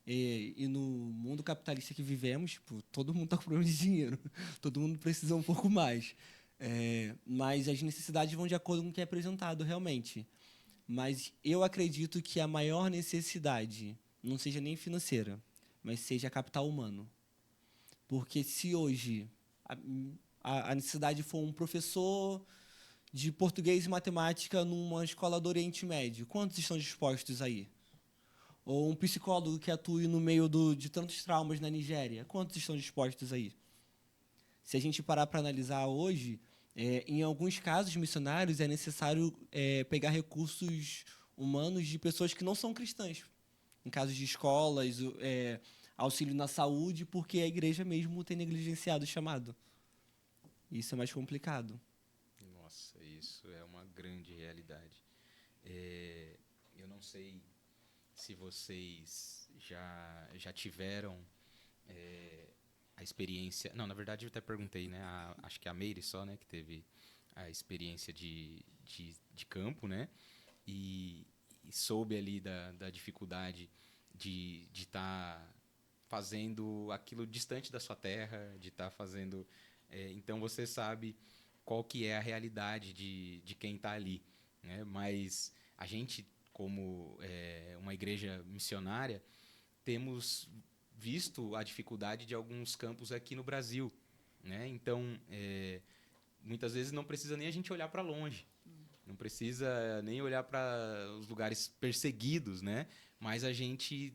D: E no mundo capitalista que vivemos, todo mundo está com problema de dinheiro. Todo mundo precisa um pouco mais. Mas as necessidades vão de acordo com o que é apresentado realmente. Mas eu acredito que a maior necessidade não seja nem financeira, mas seja capital humano. Porque se hoje a necessidade for um professor de português e matemática numa escola do Oriente Médio, quantos estão dispostos aí? Ou um psicólogo que atue no meio de tantos traumas na Nigéria, quantos estão dispostos aí? Se a gente parar para analisar hoje, em alguns casos missionários é necessário pegar recursos humanos de pessoas que não são cristãs. Em casos de escolas, auxílio na saúde, porque a igreja mesmo tem negligenciado o chamado. Isso é mais complicado.
A: Nossa, isso é uma grande realidade. Eu não sei se vocês já tiveram a experiência... Não, na verdade eu até perguntei, né? Acho que a Meire só, né? Que teve a experiência de campo, né? E soube ali da dificuldade de estar fazendo aquilo distante da sua terra, de estar fazendo... então você sabe qual que é a realidade de quem está ali, né? Mas a gente, como uma igreja missionária, temos visto a dificuldade de alguns campos aqui no Brasil, né? Então, muitas vezes não precisa nem a gente olhar para longe, não precisa nem olhar para os lugares perseguidos, né? Mas a gente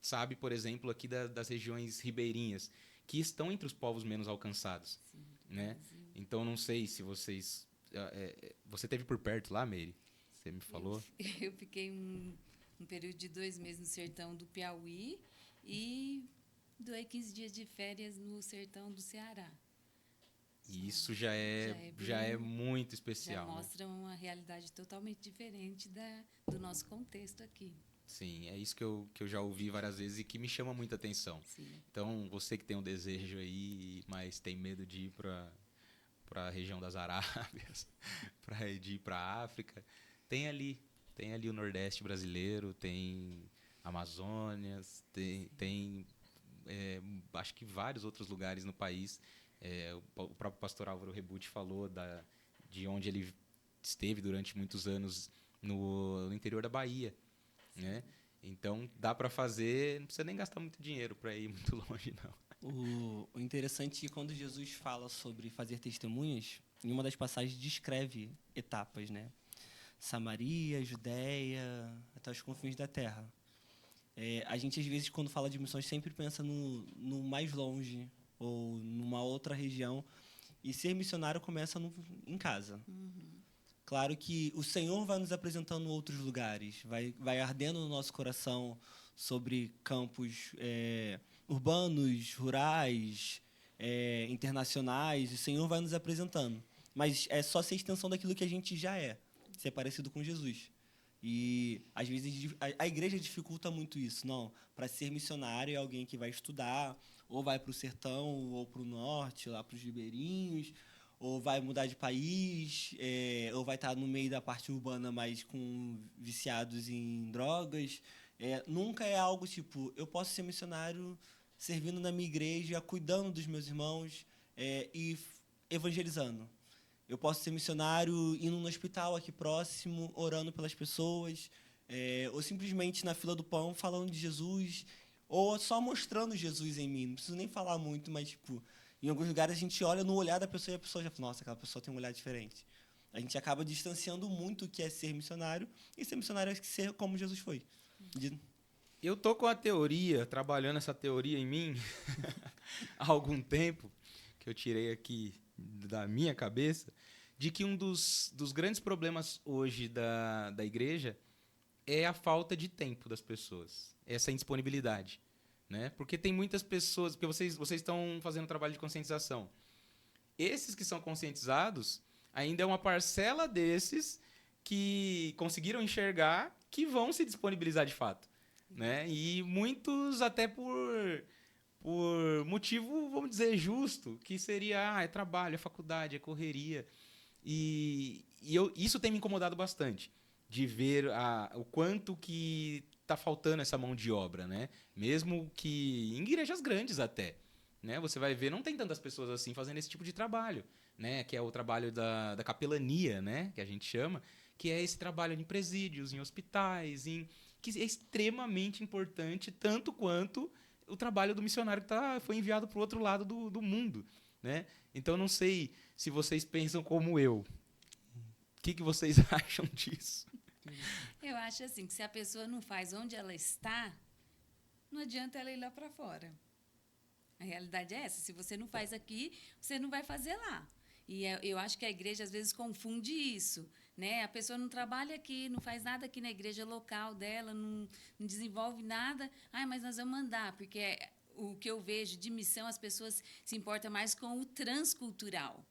A: sabe, por exemplo, aqui das regiões ribeirinhas, que estão entre os povos menos alcançados, sim, né? Sim. Então, não sei se vocês... você esteve por perto lá, Meire? Você me falou?
E: Eu fiquei um período de 2 meses no sertão do Piauí e doei 15 dias de férias no sertão do Ceará.
A: E isso já é muito especial.
E: Já mostra, né, uma realidade totalmente diferente do nosso contexto aqui.
A: Sim, é isso que eu já ouvi várias vezes e que me chama muita atenção.
E: Sim.
A: Então, você que tem um desejo aí, mas tem medo de ir para a região das Arábias, de ir para a África, tem ali Tem ali o Nordeste brasileiro, tem Amazônias, tem acho que vários outros lugares no país. O próprio pastor Álvaro Rebutti falou de onde ele esteve durante muitos anos no interior da Bahia, né? Então, dá para fazer, não precisa nem gastar muito dinheiro para ir muito longe, não.
D: O interessante é que quando Jesus fala sobre fazer testemunhas, em uma das passagens descreve etapas, né? Samaria, Judéia, até os confins da terra. A gente, às vezes, quando fala de missões, sempre pensa no mais longe ou numa outra região. E ser missionário começa em casa. Claro que o Senhor vai nos apresentando outros lugares, vai ardendo no nosso coração sobre campos urbanos, rurais, internacionais. O Senhor vai nos apresentando. Mas é só ser extensão daquilo que a gente já é, ser parecido com Jesus. E, às vezes, a igreja dificulta muito isso. Não, para ser missionário é alguém que vai estudar, ou vai para o sertão, ou para o norte, lá para os ribeirinhos, ou vai mudar de país, ou vai estar no meio da parte urbana, mas com viciados em drogas. Nunca é algo tipo, eu posso ser missionário servindo na minha igreja, cuidando dos meus irmãos e evangelizando. Eu posso ser missionário indo no hospital aqui próximo, orando pelas pessoas, ou simplesmente na fila do pão falando de Jesus, ou só mostrando Jesus em mim. Não preciso nem falar muito, mas tipo, em alguns lugares a gente olha no olhar da pessoa e a pessoa já fala, nossa, aquela pessoa tem um olhar diferente. A gente acaba distanciando muito o que é ser missionário, e ser missionário é ser como Jesus foi.
A: Eu tô com a teoria, trabalhando essa teoria em mim há algum tempo, que eu tirei aqui da minha cabeça, de que um dos grandes problemas hoje da igreja é a falta de tempo das pessoas, essa indisponibilidade, né? Porque tem muitas pessoas, porque vocês estão fazendo trabalho de conscientização. Esses que são conscientizados, ainda é uma parcela desses que conseguiram enxergar que vão se disponibilizar de fato, né? E muitos até por motivo, vamos dizer, justo, que seria, é trabalho, é faculdade, é correria. E isso tem me incomodado bastante, de ver o quanto que está faltando essa mão de obra, né? Mesmo que em igrejas grandes até, né? Você vai ver, não tem tantas pessoas assim fazendo esse tipo de trabalho, né? Que é o trabalho da capelania, né? Que a gente chama, que é esse trabalho em presídios, em hospitais, que é extremamente importante, tanto quanto o trabalho do missionário que foi enviado para o outro lado do mundo, né? Então, não sei se vocês pensam como eu. O que vocês acham disso?
E: Eu acho assim, que se a pessoa não faz onde ela está, não adianta ela ir lá para fora. A realidade é essa. Se você não faz aqui, você não vai fazer lá. E eu acho que a igreja, às vezes, confunde isso, né? A pessoa não trabalha aqui, não faz nada aqui na igreja local dela, não desenvolve nada. Mas nós vamos mandar, porque o que eu vejo de missão, as pessoas se importam mais com o transcultural.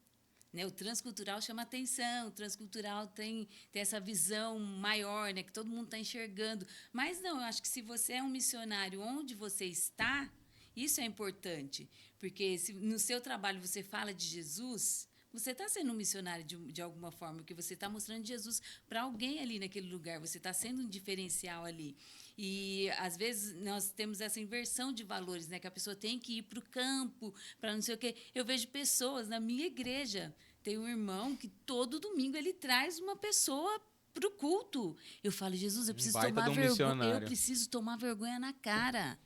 E: Né? O transcultural chama atenção, o transcultural tem essa visão maior, né? Que todo mundo está enxergando. Mas não, eu acho que se você é um missionário onde você está, isso é importante. Porque se no seu trabalho você fala de Jesus, você está sendo um missionário de alguma forma, porque você está mostrando Jesus para alguém ali naquele lugar, você está sendo um diferencial ali. E, às vezes, nós temos essa inversão de valores, né? Que a pessoa tem que ir para o campo, para não sei o quê. Eu vejo pessoas na minha igreja, tem um irmão que todo domingo ele traz uma pessoa para o culto. Eu falo, Jesus, eu preciso tomar vergonha. Eu preciso tomar vergonha na cara.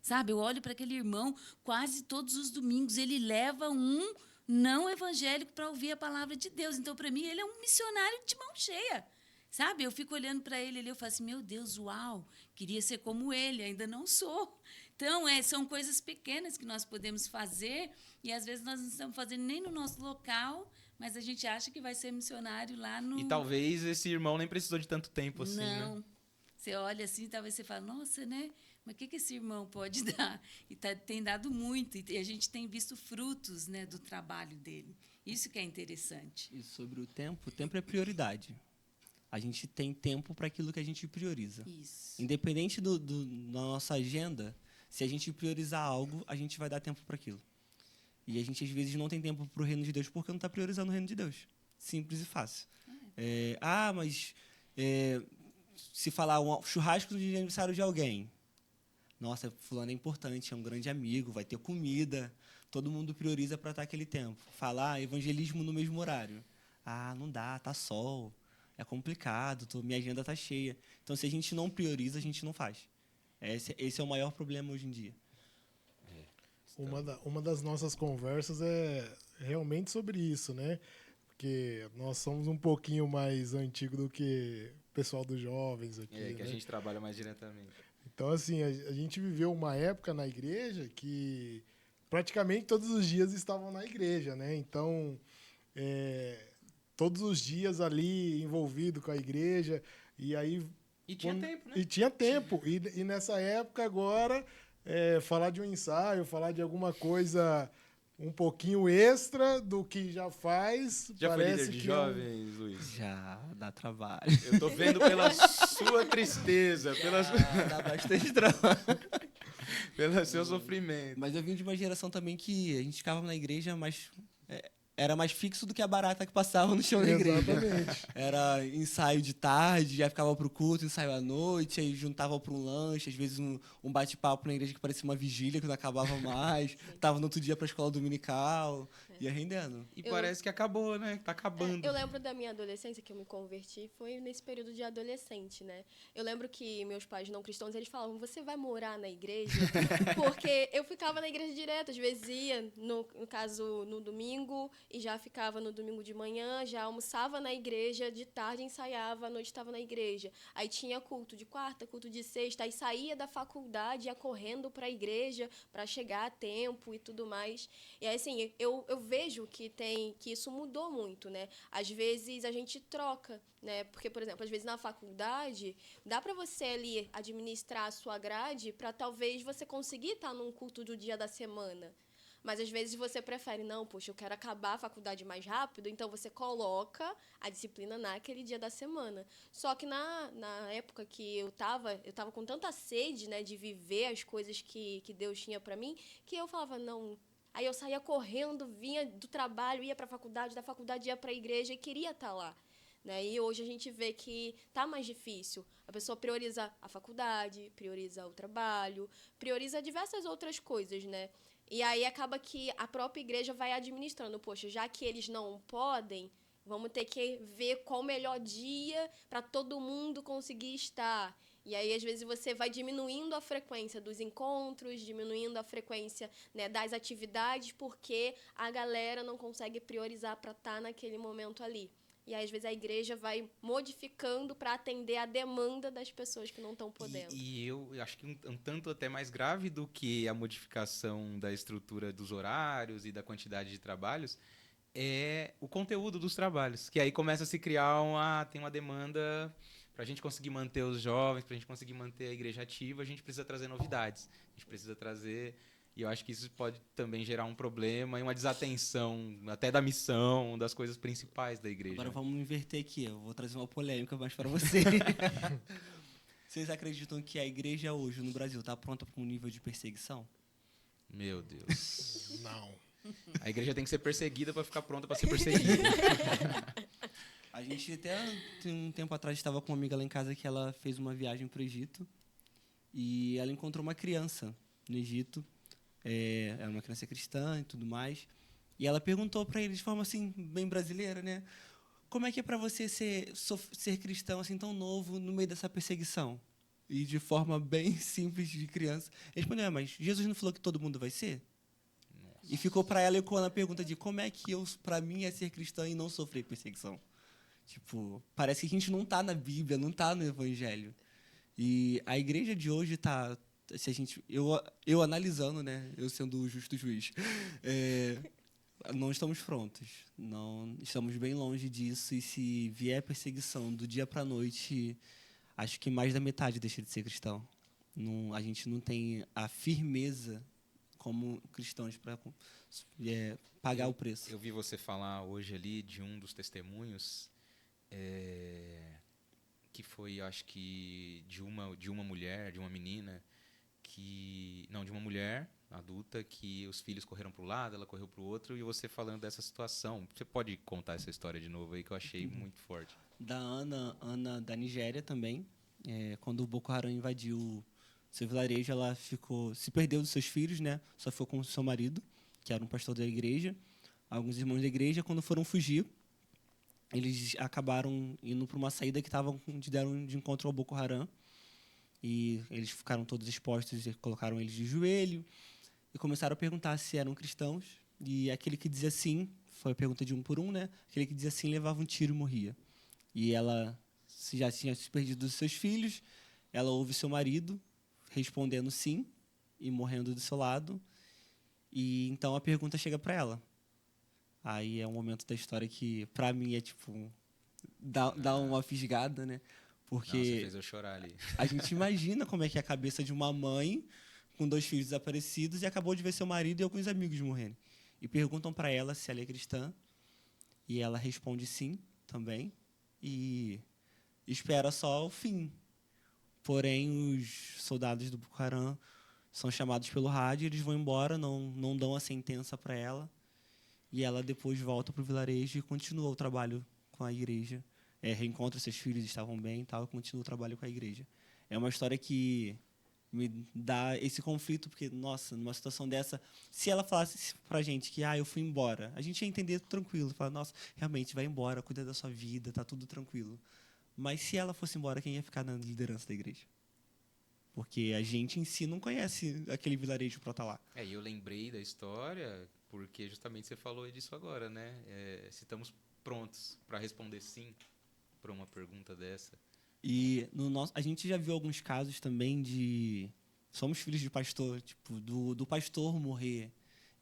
E: Sabe, eu olho para aquele irmão quase todos os domingos, ele leva um não evangélico para ouvir a palavra de Deus. Então, para mim, ele é um missionário de mão cheia. Sabe, eu fico olhando para ele ali, eu falo assim, meu Deus, uau, queria ser como ele, ainda não sou. Então, são coisas pequenas que nós podemos fazer e, às vezes, nós não estamos fazendo nem no nosso local, mas a gente acha que vai ser missionário lá no...
A: E talvez esse irmão nem precisou de tanto tempo assim,
E: não.
A: Né?
E: Você olha assim, talvez você fale, nossa, né? Mas o que esse irmão pode dar? E tem dado muito, e a gente tem visto frutos, né, do trabalho dele. Isso que é interessante.
D: E sobre o tempo é prioridade. A gente tem tempo para aquilo que a gente prioriza.
E: Isso.
D: Independente da nossa agenda, se a gente priorizar algo, a gente vai dar tempo para aquilo. E a gente, às vezes, não tem tempo para o reino de Deus porque não está priorizando o reino de Deus. Simples e fácil. se falar um churrasco de aniversário de alguém, nossa, fulano é importante, é um grande amigo, vai ter comida, todo mundo prioriza para estar aquele tempo. Falar evangelismo no mesmo horário. Ah, não dá, tá sol, é complicado, minha agenda tá cheia. Então, se a gente não prioriza, a gente não faz. Esse é o maior problema hoje em dia.
B: Uma das nossas conversas é realmente sobre isso, né? Porque nós somos um pouquinho mais antigo do que o pessoal dos jovens aqui,
A: É, que
B: né?
A: a gente trabalha mais diretamente.
B: Então, assim, a gente viveu uma época na igreja que praticamente todos os dias estavam na igreja, né? Então, todos os dias ali envolvido com a igreja, e aí...
A: E tinha tempo, né?
B: E tinha tempo. E nessa época agora, falar de um ensaio, falar de alguma coisa um pouquinho extra do que já faz.
A: Já foi
B: parece
A: líder de
B: que
A: jovens, Luiz?
D: Já dá trabalho.
A: Eu tô vendo pela sua tristeza,
D: Dá bastante trabalho.
A: pelo seu sofrimento.
D: Mas eu vim de uma geração também que a gente ficava na igreja, mas era mais fixo do que a barata que passava no chão da igreja.
B: Exatamente.
D: Era ensaio de tarde, já ficava pro culto, ensaio à noite, aí juntava para um lanche, às vezes um bate-papo na igreja que parecia uma vigília, que não acabava mais. Tava no outro dia pra escola dominical, ia rendendo.
A: E parece que acabou, né? Tá acabando.
C: Eu lembro da minha adolescência, que eu me converti, foi nesse período de adolescente, né? Eu lembro que meus pais não cristãos, eles falavam, você vai morar na igreja? Porque eu ficava na igreja direto, às vezes ia, no caso, no domingo, e já ficava no domingo de manhã, já almoçava na igreja, de tarde ensaiava, à noite estava na igreja. Aí tinha culto de quarta, culto de sexta, aí saía da faculdade, ia correndo para a igreja para chegar a tempo e tudo mais. E aí, assim, eu vejo que isso mudou muito, né? Às vezes a gente troca, né? Porque, por exemplo, às vezes na faculdade, dá para você ali administrar a sua grade para talvez você conseguir estar num culto do dia da semana. Mas às vezes você prefere, não, poxa, eu quero acabar a faculdade mais rápido, então você coloca a disciplina naquele dia da semana. Só que na época que eu tava com tanta sede, né, de viver as coisas que Deus tinha para mim, que eu falava, não. Aí eu saía correndo, vinha do trabalho, ia para a faculdade, da faculdade ia para a igreja e queria estar lá. Né? E hoje a gente vê que tá mais difícil. A pessoa prioriza a faculdade, prioriza o trabalho, prioriza diversas outras coisas, né? E aí acaba que a própria igreja vai administrando. Poxa, já que eles não podem, vamos ter que ver qual o melhor dia para todo mundo conseguir estar. E aí, às vezes, você vai diminuindo a frequência dos encontros, diminuindo a frequência, né, das atividades, porque a galera não consegue priorizar para estar naquele momento ali. E aí, às vezes, a igreja vai modificando para atender a demanda das pessoas que não estão podendo.
A: E eu acho que um tanto até mais grave do que a modificação da estrutura dos horários e da quantidade de trabalhos é o conteúdo dos trabalhos. Que aí começa a se criar tem uma demanda para a gente conseguir manter os jovens, para a gente conseguir manter a igreja ativa, a gente precisa trazer novidades. A gente precisa trazer... E eu acho que isso pode também gerar um problema e uma desatenção até da missão, das coisas principais da igreja.
D: Agora
A: né?
D: vamos inverter aqui. Eu vou trazer uma polêmica mais para você. Vocês acreditam que a igreja hoje no Brasil está pronta para um nível de perseguição?
A: Meu Deus.
B: Não.
A: A igreja tem que ser perseguida para ficar pronta para ser perseguida.
D: A gente até um tempo atrás estava com uma amiga lá em casa que ela fez uma viagem para o Egito e ela encontrou uma criança no Egito. Era uma criança cristã e tudo mais. E ela perguntou para ele de forma assim, bem brasileira, né? Como é que é para você ser cristão assim tão novo no meio dessa perseguição? E de forma bem simples de criança. Ele respondeu, mas Jesus não falou que todo mundo vai ser? Nossa. E ficou para ela ecoando a pergunta de como é que para mim é ser cristão e não sofrer perseguição? Tipo, parece que a gente não está na Bíblia, não está no Evangelho. E a igreja de hoje está... Se a gente, eu analisando, né, eu sendo o justo juiz, não estamos prontos, não estamos bem longe disso, e se vier perseguição do dia para a noite, acho que mais da metade deixa de ser cristão. Não, a gente não tem a firmeza como cristãos para pagar o preço.
A: Eu vi você falar hoje ali de um dos testemunhos que foi, acho que de uma mulher, de uma menina de uma mulher adulta que os filhos correram para um lado, ela correu para o outro, e você falando dessa situação. Você pode contar essa história de novo aí que eu achei muito forte.
D: Da Ana da Nigéria também. quando o Boko Haram invadiu seu vilarejo, ela se perdeu dos seus filhos, né? Só ficou com o seu marido, que era um pastor da igreja. Alguns irmãos da igreja, quando foram fugir, eles acabaram indo para uma saída que deram de encontro ao Boko Haram. E eles ficaram todos expostos e colocaram eles de joelho e começaram a perguntar se eram cristãos. E aquele que dizia sim, foi a pergunta de um por um, né? Aquele que dizia sim levava um tiro e morria. E ela já tinha se perdido dos seus filhos, ela ouve seu marido respondendo sim e morrendo do seu lado. E então a pergunta chega para ela. Aí é um momento da história que, para mim, é tipo dá uma fisgada, né? Porque
A: Não, você fez eu chorar ali.
D: a gente imagina como é que é a cabeça de uma mãe com 2 filhos desaparecidos e acabou de ver seu marido e alguns amigos morrerem. E perguntam para ela se ela é cristã. E ela responde sim também. E espera só o fim. Porém, os soldados do Boko Haram são chamados pelo rádio, eles vão embora, não dão a sentença para ela. E ela depois volta para o vilarejo e continua o trabalho com a igreja. Reencontra seus filhos, estavam bem e tal, e continua o trabalho com a igreja. É uma história que me dá esse conflito, porque, nossa, numa situação dessa, se ela falasse pra gente que, eu fui embora, a gente ia entender tranquilo, falar, nossa, realmente, vai embora, cuida da sua vida, tá tudo tranquilo. Mas se ela fosse embora, quem ia ficar na liderança da igreja? Porque a gente em si não conhece aquele vilarejo para estar lá.
A: E eu lembrei da história porque justamente você falou disso agora, né? Se estamos prontos para responder sim para uma pergunta dessa.
D: E a gente já viu alguns casos também de... Somos filhos de pastor, tipo, do pastor morrer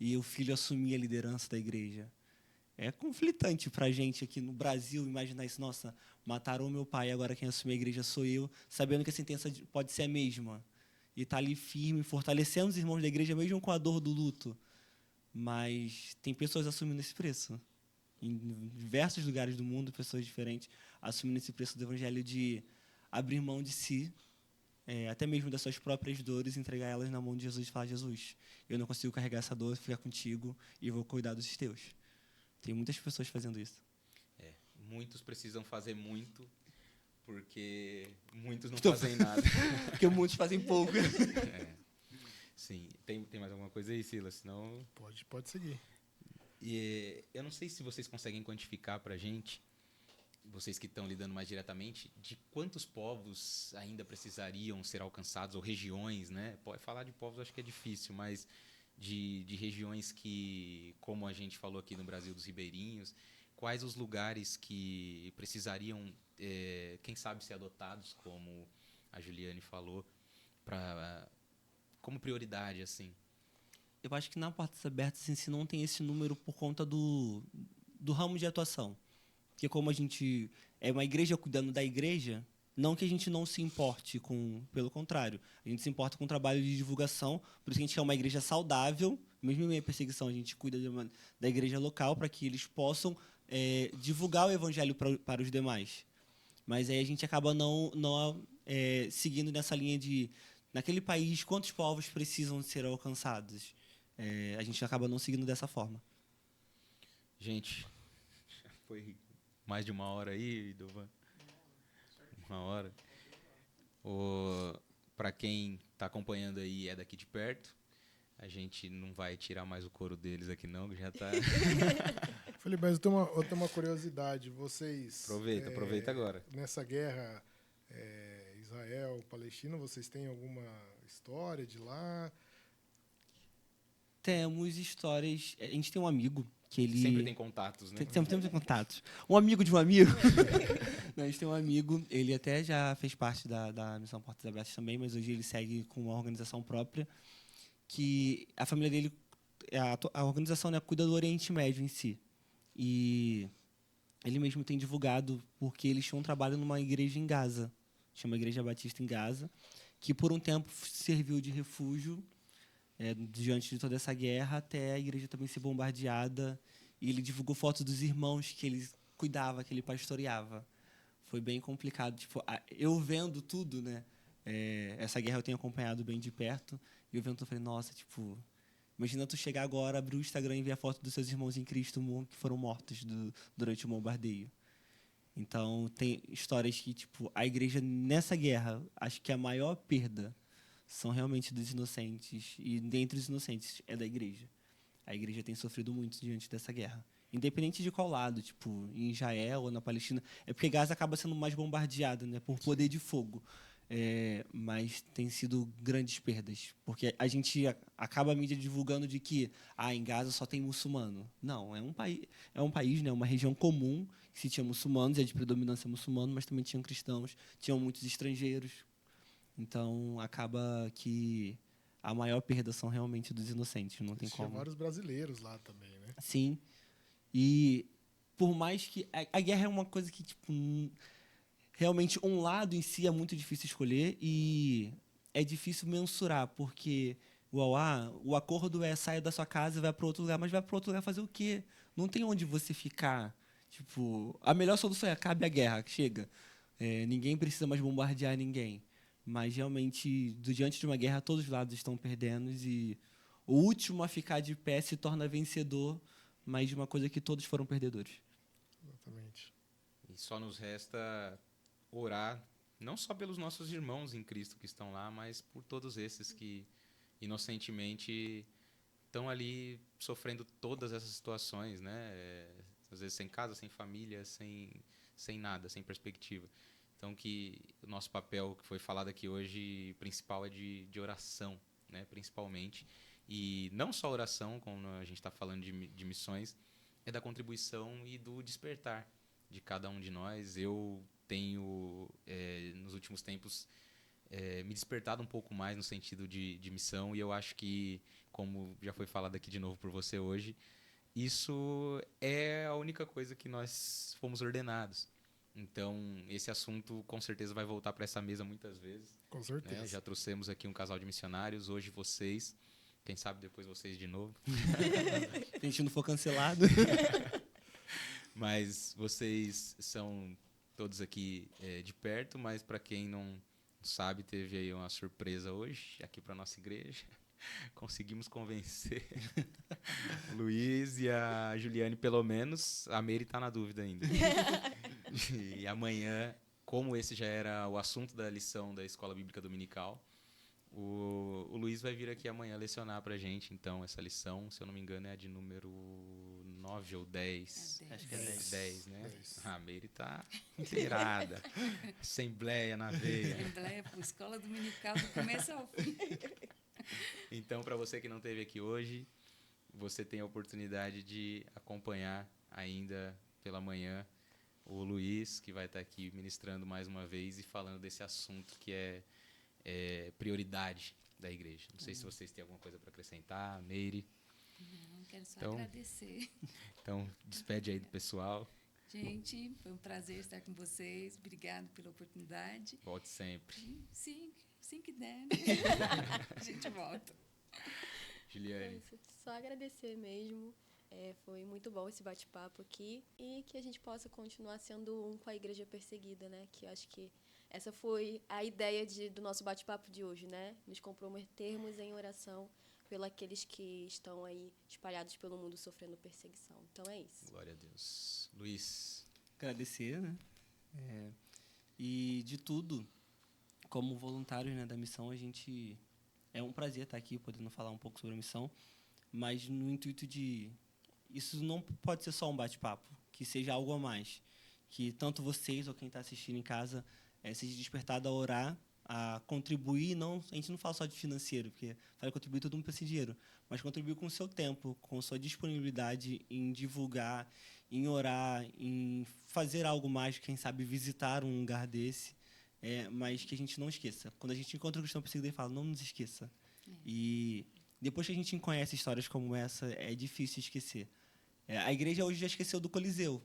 D: e o filho assumir a liderança da igreja. É conflitante para a gente aqui no Brasil imaginar isso. Nossa, mataram o meu pai, agora quem assume a igreja sou eu, sabendo que a sentença pode ser a mesma. E tá ali firme, fortalecendo os irmãos da igreja, mesmo com a dor do luto. Mas tem pessoas assumindo esse preço. Em diversos lugares do mundo, pessoas diferentes assumindo esse preço do evangelho de abrir mão de si, até mesmo das suas próprias dores, entregar elas na mão de Jesus e falar, Jesus, eu não consigo carregar essa dor, ficar contigo e vou cuidar dos teus. Tem muitas pessoas fazendo isso.
A: Muitos precisam fazer muito, porque muitos não fazem nada.
D: Porque muitos fazem pouco.
A: Sim. Tem mais alguma coisa aí, Silas? Senão...
B: Pode seguir.
A: Eu não sei se vocês conseguem quantificar para a gente, vocês que estão lidando mais diretamente, de quantos povos ainda precisariam ser alcançados, ou regiões, né? Pode falar de povos, acho que é difícil, mas de regiões que, como a gente falou aqui no Brasil, dos ribeirinhos, quais os lugares que precisariam, quem sabe, ser adotados, como a Juliane falou, como prioridade, assim?
D: Eu acho que na Portas Abertas em si não tem esse número por conta do ramo de atuação. Porque como a gente é uma igreja cuidando da igreja, não que a gente não se importe com... Pelo contrário, a gente se importa com o trabalho de divulgação, por isso que a gente quer uma igreja saudável, mesmo em meio à perseguição, a gente cuida da igreja local para que eles possam divulgar o evangelho para os demais. Mas aí a gente acaba não seguindo nessa linha de, naquele país, quantos povos precisam ser alcançados? A gente acaba não seguindo dessa forma.
A: Gente, já foi mais de 1 hora aí, Dovan? 1 hora. Para quem está acompanhando aí é daqui de perto, a gente não vai tirar mais o couro deles aqui não, que já está...
B: Felipe, mas eu tenho uma curiosidade. Vocês...
A: Aproveita agora.
B: Nessa guerra Israel-Palestina, vocês têm alguma história de lá?
D: Temos histórias... A gente tem um amigo que ele...
A: Sempre tem contatos, né?
D: Sempre temos contatos. Um amigo de um amigo. A gente tem um amigo, ele até já fez parte da Missão Portas Abertas também, mas hoje ele segue com uma organização própria, que a família dele... A organização, né, cuida do Oriente Médio em si. E ele mesmo tem divulgado, porque eles tinham um trabalho numa igreja em Gaza, chama Igreja Batista em Gaza, que por um tempo serviu de refúgio diante de toda essa guerra, até a igreja também ser bombardeada. E ele divulgou fotos dos irmãos que ele cuidava, que ele pastoreava. Foi bem complicado. Tipo, eu vendo tudo, né? Essa guerra eu tenho acompanhado bem de perto. E eu vendo tudo, eu falei, nossa, tipo... Imagina tu chegar agora, abrir o Instagram e ver a foto dos seus irmãos em Cristo que foram mortos durante o bombardeio. Então, tem histórias que, tipo, a igreja nessa guerra, acho que a maior perda são realmente dos inocentes. E dentre os inocentes é da igreja. A igreja tem sofrido muito diante dessa guerra. Independente de qual lado, tipo, em Israel ou na Palestina. É porque Gaza acaba sendo mais bombardeada, né, por poder de fogo. Mas tem sido grandes perdas. Porque a gente acaba a mídia divulgando de que em Gaza só tem muçulmano. Não, é um país, né, uma região comum, que se tinha muçulmanos, é de predominância muçulmana, mas também tinham cristãos, tinham muitos estrangeiros. Então, acaba que a maior perda são realmente dos inocentes, não tem
B: Tinha
D: como.
B: vários brasileiros lá também, né?
D: Sim. E por mais que a guerra é uma coisa que, tipo, realmente um lado em si é muito difícil escolher e é difícil mensurar, porque o acordo é sair da sua casa e vai para outro lugar, mas vai para outro lugar fazer o quê? Não tem onde você ficar. Tipo, a melhor solução é acabe a guerra, chega. Ninguém precisa mais bombardear ninguém. Mas realmente, diante de uma guerra, todos os lados estão perdendo e o último a ficar de pé se torna vencedor, mas de uma coisa que todos foram perdedores.
B: Exatamente.
A: E só nos resta orar, não só pelos nossos irmãos em Cristo que estão lá, mas por todos esses que inocentemente estão ali sofrendo todas essas situações, né? Às vezes sem casa, sem família, sem nada, sem perspectiva. Então, que o nosso papel, que foi falado aqui hoje, principal é de oração, né? Principalmente. E não só oração, como a gente está falando de missões, é da contribuição e do despertar de cada um de nós. Eu tenho, nos últimos tempos, me despertado um pouco mais no sentido de missão, e eu acho que, como já foi falado aqui de novo por você hoje, isso é a única coisa que nós fomos ordenados. Então, esse assunto com certeza vai voltar para essa mesa muitas vezes.
B: Com certeza.
A: Né? Já trouxemos aqui um casal de missionários, hoje vocês, quem sabe depois vocês de novo.
D: Se a gente não for cancelado.
A: Mas vocês são todos aqui de perto, mas para quem não sabe, teve aí uma surpresa hoje, aqui para nossa igreja. Conseguimos convencer o Luiz e a Juliane, pelo menos. A Meire está na dúvida ainda. E amanhã, como esse já era o assunto da lição da Escola Bíblica Dominical, o Luiz vai vir aqui amanhã lecionar para a gente, então, essa lição. Se eu não me engano, é a de número 9 ou 10.
D: Acho que é 10.
A: 10, né?
B: 10.
A: A Meire está inteirada. Assembleia na veia.
E: Assembleia por Escola Dominical do começo ao fim.
A: Então, para você que não esteve aqui hoje, você tem a oportunidade de acompanhar ainda pela manhã o Luiz, que vai estar aqui ministrando mais uma vez e falando desse assunto que é prioridade da igreja. Não sei se vocês têm alguma coisa para acrescentar, Meire.
E: Não, quero só
A: Então-
E: agradecer.
A: Então, despede aí do pessoal.
E: Gente, foi um prazer estar com vocês. Obrigado pela oportunidade.
A: Volte sempre.
E: E sim que der, né? A gente volta.
C: É
A: Juliane.
C: isso. Só agradecer mesmo. Foi muito bom esse bate-papo aqui e que a gente possa continuar sendo um com a igreja perseguida, né? Que acho que essa foi a ideia do nosso bate-papo de hoje, né? Nos comprometermos em oração pelos aqueles que estão aí espalhados pelo mundo sofrendo perseguição. Então é isso.
A: Glória a Deus. Luiz.
D: Agradecer, né? E de tudo, como voluntários, né, da missão, a gente... É um prazer estar aqui, podendo falar um pouco sobre a missão, mas no intuito de... Isso não pode ser só um bate-papo, que seja algo a mais. Que tanto vocês ou quem está assistindo em casa seja despertado a orar, a contribuir. A gente não fala só de financeiro, porque fala contribuir, todo mundo precisa de dinheiro, mas contribuir com o seu tempo, com sua disponibilidade em divulgar, em orar, em fazer algo mais, quem sabe visitar um lugar desse, mas que a gente não esqueça. Quando a gente encontra o cristão perseguido, ele fala, não nos esqueça. E depois que a gente conhece histórias como essa, é difícil esquecer. A igreja hoje já esqueceu do Coliseu,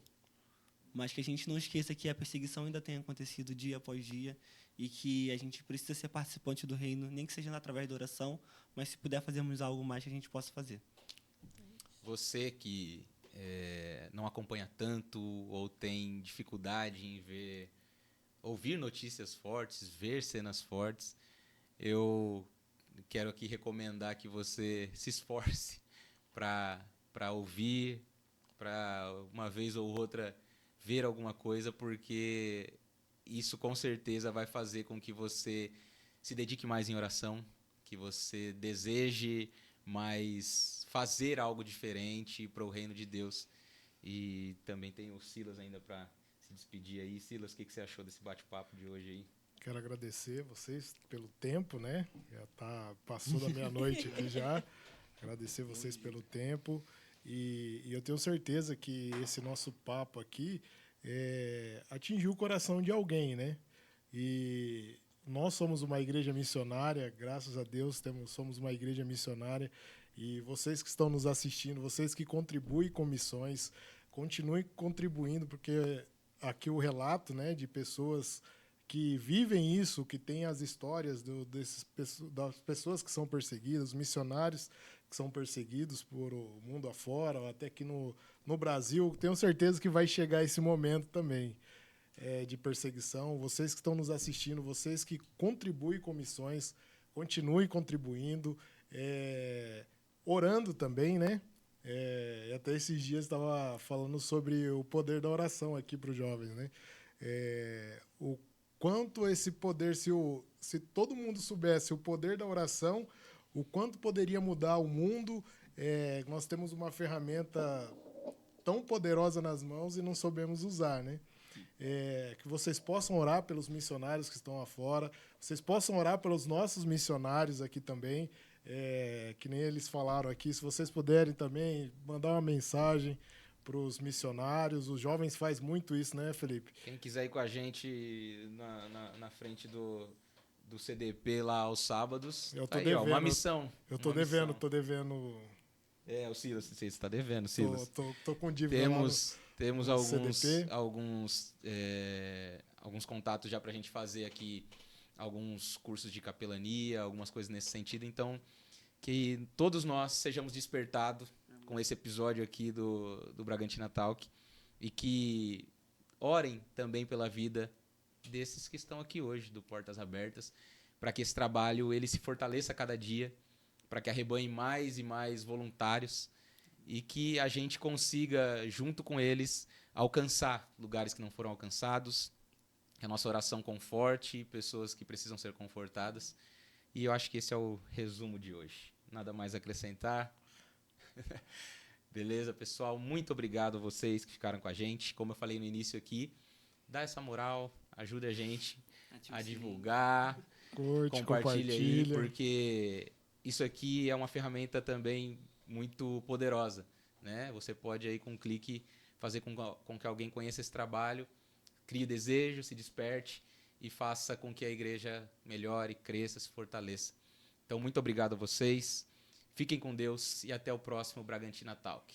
D: mas que a gente não esqueça que a perseguição ainda tem acontecido dia após dia e que a gente precisa ser participante do reino, nem que seja através da oração, mas se puder fazermos algo mais que a gente possa fazer.
A: Você que não acompanha tanto ou tem dificuldade em ouvir notícias fortes, ver cenas fortes, eu quero aqui recomendar que você se esforce para ouvir, para uma vez ou outra ver alguma coisa, porque isso com certeza vai fazer com que você se dedique mais em oração, que você deseje mais fazer algo diferente para o reino de Deus. E também tem o Silas ainda para se despedir aí. Silas, o que você achou desse bate-papo de hoje aí?
B: Quero agradecer vocês pelo tempo, né? Passou da meia-noite aqui já. Agradecer vocês pelo tempo. E eu tenho certeza que esse nosso papo aqui atingiu o coração de alguém, né? E nós somos uma igreja missionária, graças a Deus somos uma igreja missionária. E vocês que estão nos assistindo, vocês que contribuem com missões, continuem contribuindo, porque aqui o relato, né, de pessoas que vivem isso, que têm as histórias das pessoas que são perseguidas, missionários que são perseguidos por o mundo afora, ou até que no Brasil, tenho certeza que vai chegar esse momento também de perseguição. Vocês que estão nos assistindo, vocês que contribuem com missões, continuem contribuindo, orando também, né? Até esses dias estava falando sobre o poder da oração aqui para os jovens, né? O quanto esse poder, se todo mundo soubesse o poder da oração, o quanto poderia mudar o mundo. Nós temos uma ferramenta tão poderosa nas mãos e não soubemos usar, né? Que vocês possam orar pelos missionários que estão lá fora, vocês possam orar pelos nossos missionários aqui também, que nem eles falaram aqui. Se vocês puderem também mandar uma mensagem para os missionários, os jovens fazem muito isso, né, Felipe?
A: Quem quiser ir com a gente na frente do CDP lá aos sábados,
B: eu tô
A: tá aí,
B: devendo,
A: uma missão.
B: Eu tô devendo.
A: O Silas, você está devendo, Silas.
B: Tô com dívida.
A: Temos alguns contatos já para a gente fazer aqui alguns cursos de capelania, algumas coisas nesse sentido. Então, que todos nós sejamos despertados com esse episódio aqui do Bragantina Talk e que orem também pela vida desses que estão aqui hoje, do Portas Abertas, para que esse trabalho ele se fortaleça a cada dia, para que arrebanhe mais e mais voluntários e que a gente consiga, junto com eles, alcançar lugares que não foram alcançados, que a nossa oração conforte pessoas que precisam ser confortadas. E eu acho que esse é o resumo de hoje. Nada mais a acrescentar. Beleza, pessoal? Muito obrigado a vocês que ficaram com a gente. Como eu falei no início aqui, dá essa moral, ajuda a gente a divulgar, compartilha aí, porque isso aqui é uma ferramenta também muito poderosa, né? Você pode aí com um clique fazer com que alguém conheça esse trabalho, crie desejo, se desperte e faça com que a igreja melhore, cresça, se fortaleça. Então, muito obrigado a vocês. Fiquem com Deus e até o próximo Bragantina Talk.